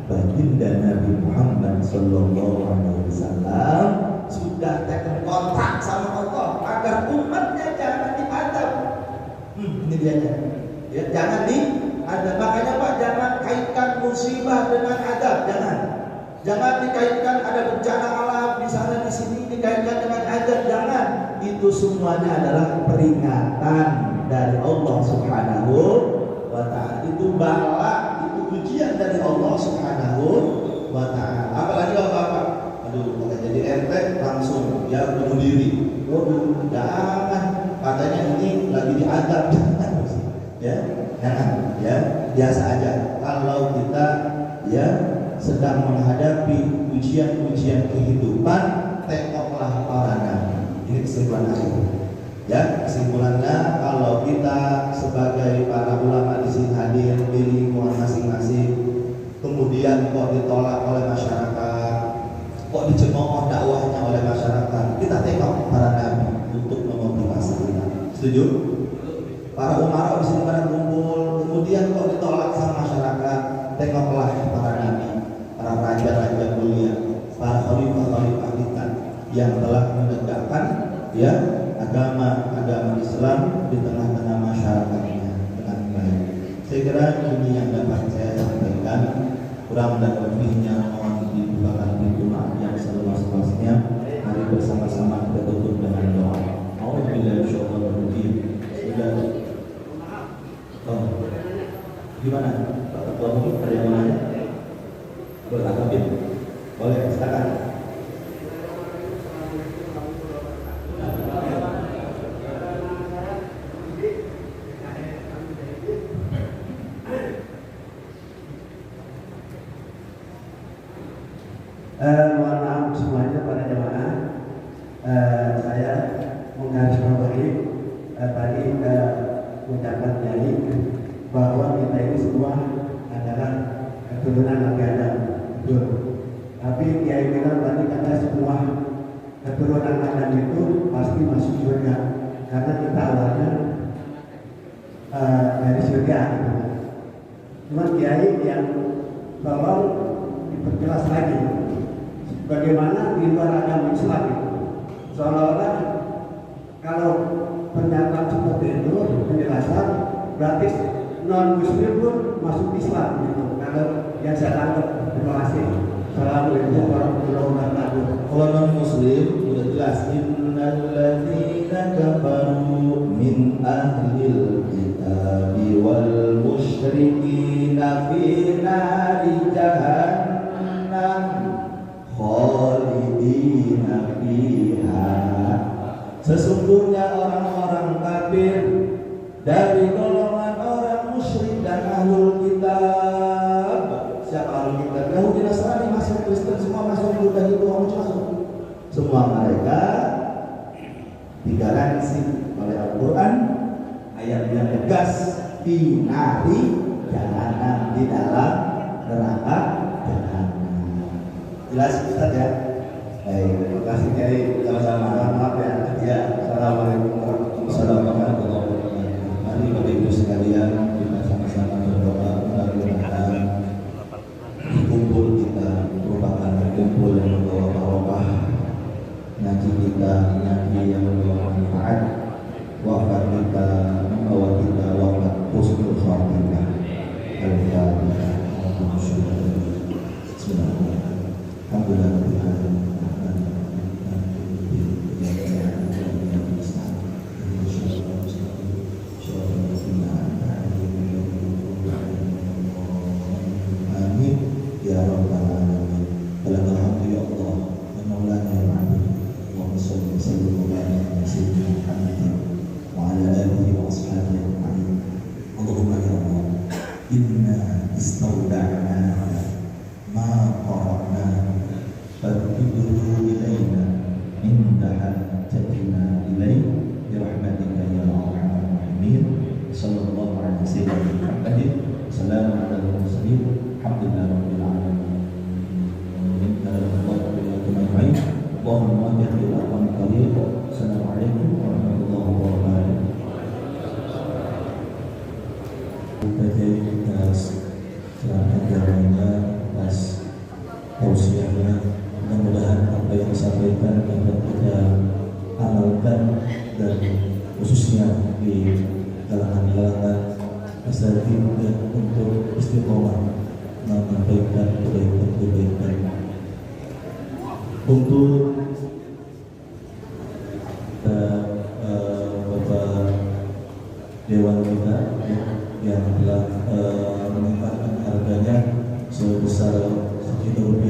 baginda Nabi Muhammad Sallallahu Alaihi Wasallam sudah tekan kontrak sama Allah agar umatnya jangan diadab. Ini dia ya, jangan diadab. Makanya Pak, jangan kaitkan musibah dengan adab, jangan dikaitkan ada bencana alam di sana di sini dikaitkan dengan adab, jangan. Itu semuanya adalah peringatan dari Allah Subhanahu wa Ta'ala. Itu bala, itu ujian dari Allah Subhanahu wa Ta'ala. Apalagi apa? Aduh, kalau jadi RT langsung ya bunuh diri. Waduh, jangan. Katanya ini lagi diadab. Ya, jangan. Ya, biasa aja. Kalau kita ya sedang menghadapi ujian-ujian kehidupan, tengoklah para nabi. Ini kesimpulan akhir. Ya, kesimpulannya kalau kita sebagai para ulama di sini hadir di lingkungan masing-masing, kemudian kok ditolak oleh masyarakat, kok dicemooh dakwahnya oleh masyarakat, kita tengok para nabi untuk memotivasi kita. Setuju? Para umara di sini pada kumpul, kemudian kok ditolak sama masyarakat, tengoklah para nabi, para raja-raja mulia, para khalifah-khalifah kita yang telah menegakkan ya agama Islam di tengah-tengah masyarakatnya dengan baik. Saya kira ini yang dapat saya sampaikan. Kurang dan lebihnya mohon dibukakan pintu maaf yang seluas-luasnya. Mari bersama-sama kita tutup dengan doa. Auzubillahi minasyaitonir rajim. Sudah. Oh. Gimana? Pak Ketua mungkin ada yang mana? Boleh akabin? Boleh, silakan. Mohon maaf semuanya para jemaah. Saya menggarisbawahi tadi ucapan Kiai bahwa kita ini semua adalah keturunan Nabi Adam. Betul. Tapi Kiai bilang tadi kata semua keturunan Adam itu pasti masuk surga karena kita awalnya dari surga. Cuma Kiai yang tolong diperjelas lagi bagaimana di luar agama Islam itu seolah-olah kalau pernyataan seperti itu penjelasan berarti non muslim pun masuk Islam gitu. Kalau yang saya tangkap, terima kasih. Assalamualaikum warahmatullahi wabarakatuh. Kalau non muslim sudah jelas innal ladzina kafaru min ahlil kitabi wal musyrikina fi nari jahannam khalidina fiha. Sesungguhnya orang-orang kafir dari golongan orang musyrik dan ahlul kitab. Siapa ahlul kitab? Yahudi, Nasrani, masuk Kristen, semua masuk Buddha, Hindu, masuk. Semua mereka digaransi oleh Al-Quran ayat yang tegas di nari jahanam, di dalam neraka jahanam. Jelas Ustaz ya? Baik, terima kasih Kiai. Sama-sama. Maaf ya. Ya, assalamualaikum warahmatullahi wabarakatuh. Mari Bapak Ibu sekalian kita sama-sama berdoa mudah-mudahan kumpul kita merupakan kumpul yang membawa barokah, ngaji kita ngaji yang membawa manfaat, wafat kita membawa kita wafat husnul khatimah. Al-Fatihah. Bismillahirrahmanirrahim. Alhamdulillah. Ya Rabbal Alamin. Walakal hamdu ya Allah wa maulana ya ma'bud. Allahumma shalli wa sallim wa barik ala sayyidina Muhammadin wa ala alihi wa ashabihi ajma'in. Allahumma ya Allah, inna istawda'naka ma qara'nahu fatubhu ilayna inda hajjatina ilayk bi rahmatika ya arhamar rahimin. Sallallahu alaihi wasallam. Muhammadin. Assalamu alaikum warahmatullahi wabarakatuh. Alhamdulillah rabbil alamin. Allahumma wajjih ila aqwamit thariq. Assalamualaikum warahmatullahi wabarakatuh. inisiatif dan untuk istiqomah menyampaikan kebaikan-kebaikan untuk Bapak Dewan kita yang telah meningkatkan harganya sebesar Rp1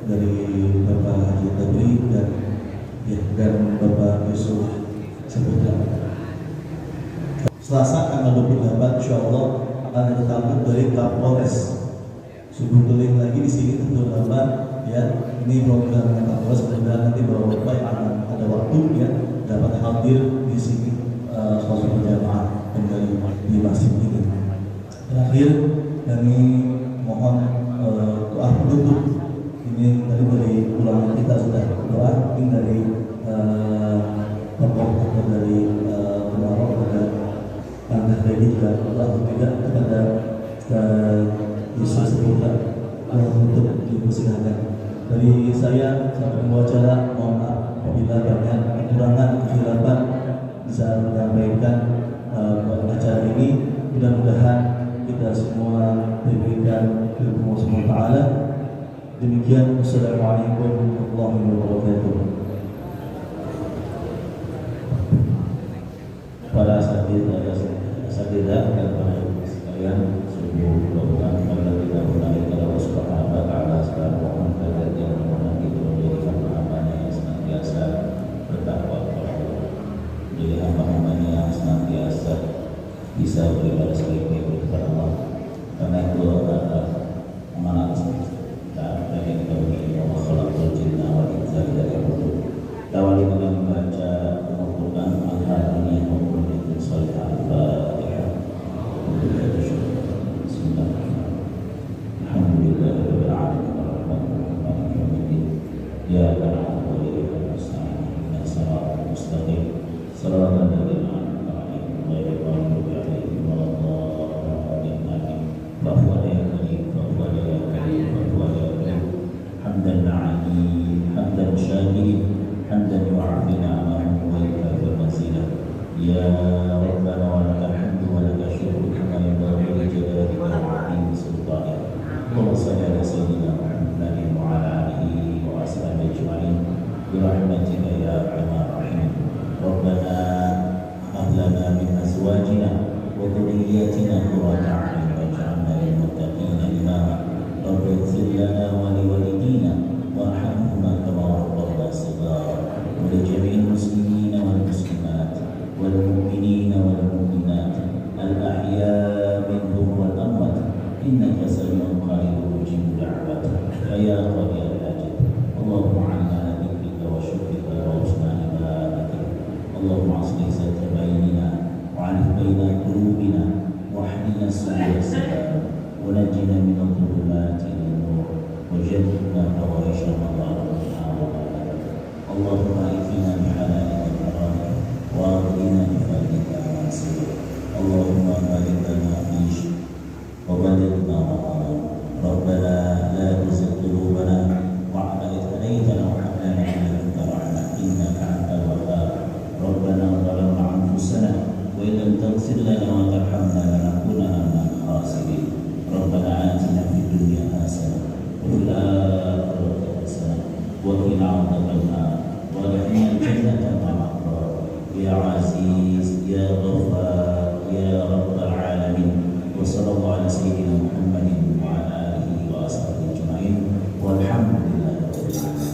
dari Bapak Haji Tabri dan Bapak Yusuf Saputra. Selasa tanggal 28 insyaallah akan ada tamu dari Kapolres. Subuh tulis lagi di sini tentu gambar ya. Ini program Kapolres, mudah-mudahan nanti Bapak yang akan ada waktu ya dapat hadir di sini sholat berjamaah kembali di masjid ini. Terakhir kami mohon doa penutup. Ini tadi dari ulama kita sudah doa, ini dari tokoh dari Marok dan Tanda Dedi juga Allah tidak kepada Yesus Tuhan untuk dipersilakan. Dari saya sampai membawa acara, mohon maaf apabila banyak kekurangan kehilafan bisa menyampaikan acara ini. Mudah-mudahan kita semua diberikan ilmu Allah Subhanahu wa taala. Demikian, wassalamualaikum warahmatullahi wabarakatuh. Para asatidzah dan para ibu sekalian, sungguh mudah-mudahan pada kita mulai kepada Allah Subhanahu wa taala sekarang mohon kepada yang mohon itu menjadi hamba-hambanya yang senantiasa bertakwa kepada Allah, menjadi hamba-hambanya yang senantiasa bisa beribadah sebaik-baiknya kepada Allah. Karena itu adalah amanat dan yang kita begini wa khalaqul jinna wal insa illa liya'budun. Tawali dengan membaca Al-Quran al-Hadiyah maupun itu salih al-Fatihah. Bismillahirrahmanirrahim. Alhamdulillahirabbil alamin arrahmanirrahim maliki yaumiddin. Iyyaka na'budu wa iyyaka nasta'in ihdinas siratal mustaqim siratal ladzina an'amta 'alaihim ghairil maghdubi 'alaihim waladdallin. Bahwa ya karim, bahwa ya karim, bahwa ya karim. Hamdan na'ani, hamdan syakirin, hamdan yu'afi na'amahu wa yukafi mazidah. Ya Rabbana wa lakal hamdu wa lakal syukru kama yanbaghi li jalalika wa 'azimi sultanika. Allahumma shalli ala sayyidina Muhammadin wa ala alihi wa ashabihi ajma'in bi rahmatika ya arhamar rahimin. Rabbana hab lana min azwajina wa dhurriyyatina qurrata a'yun waj'alna lil muttaqina imama. Rabbana ighfir lana wa liwalidina warhamhuma kama rabbayana shighara. Wa li jami'il muslimina wal muslimat wal mu'minina wal mu'minat al ahya minhum wal amwat innaka sami'un qaribun mujibud da'wat. Ya qadiyal hajat, Allahumma 'inna bidzikra wa syukrika wa husni ibadatik. Allahumma aslih zata bainina wa 'alif baina qulubina wa hdina subul salam wa najjina min adh-dhulumati ila an-nur wa jannibna fawahisha ma dhahara minha wa ma batan. Allahumma ikfina bi halalika min haramika wa aghnina bi fadlika an siwak. Allahumma barik lana fi wa ballighna Ramadan. Rabbana la tuzigh qulubana ba'da idh hadaytana wa hab lana min ladunka rahmah innaka antal wahhab. Rabbana zalamna anfusana wa in lam taghfir lana wa tarhamna lanakunanna minal khasirin. Rabbana atina fid dunya hasanah wa fil akhirati hasanah wa qina adzaban nar wa adkhilna al-jannata ma'al abrar. Ya Aziz, Ya Ghaffar, Ya Rabbal Alamin. Wa sallallahu ala sayyidina Muhammadin wa ala alihi wa ashabihi ajma'in walhamdulillahi rabbil alamin.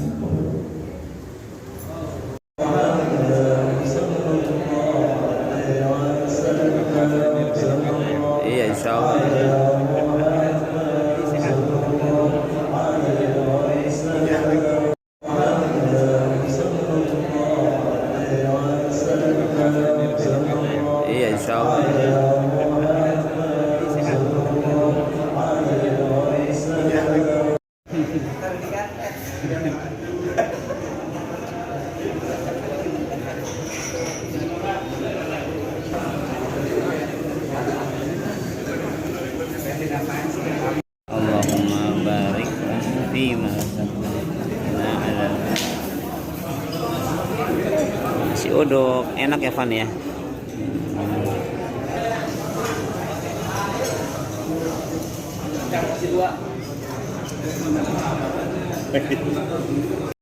Iya, insyaallah. Iya, insyaallah. Allahumma barik fima ada nasi uduk enak ya Van ya. Kang masih dua.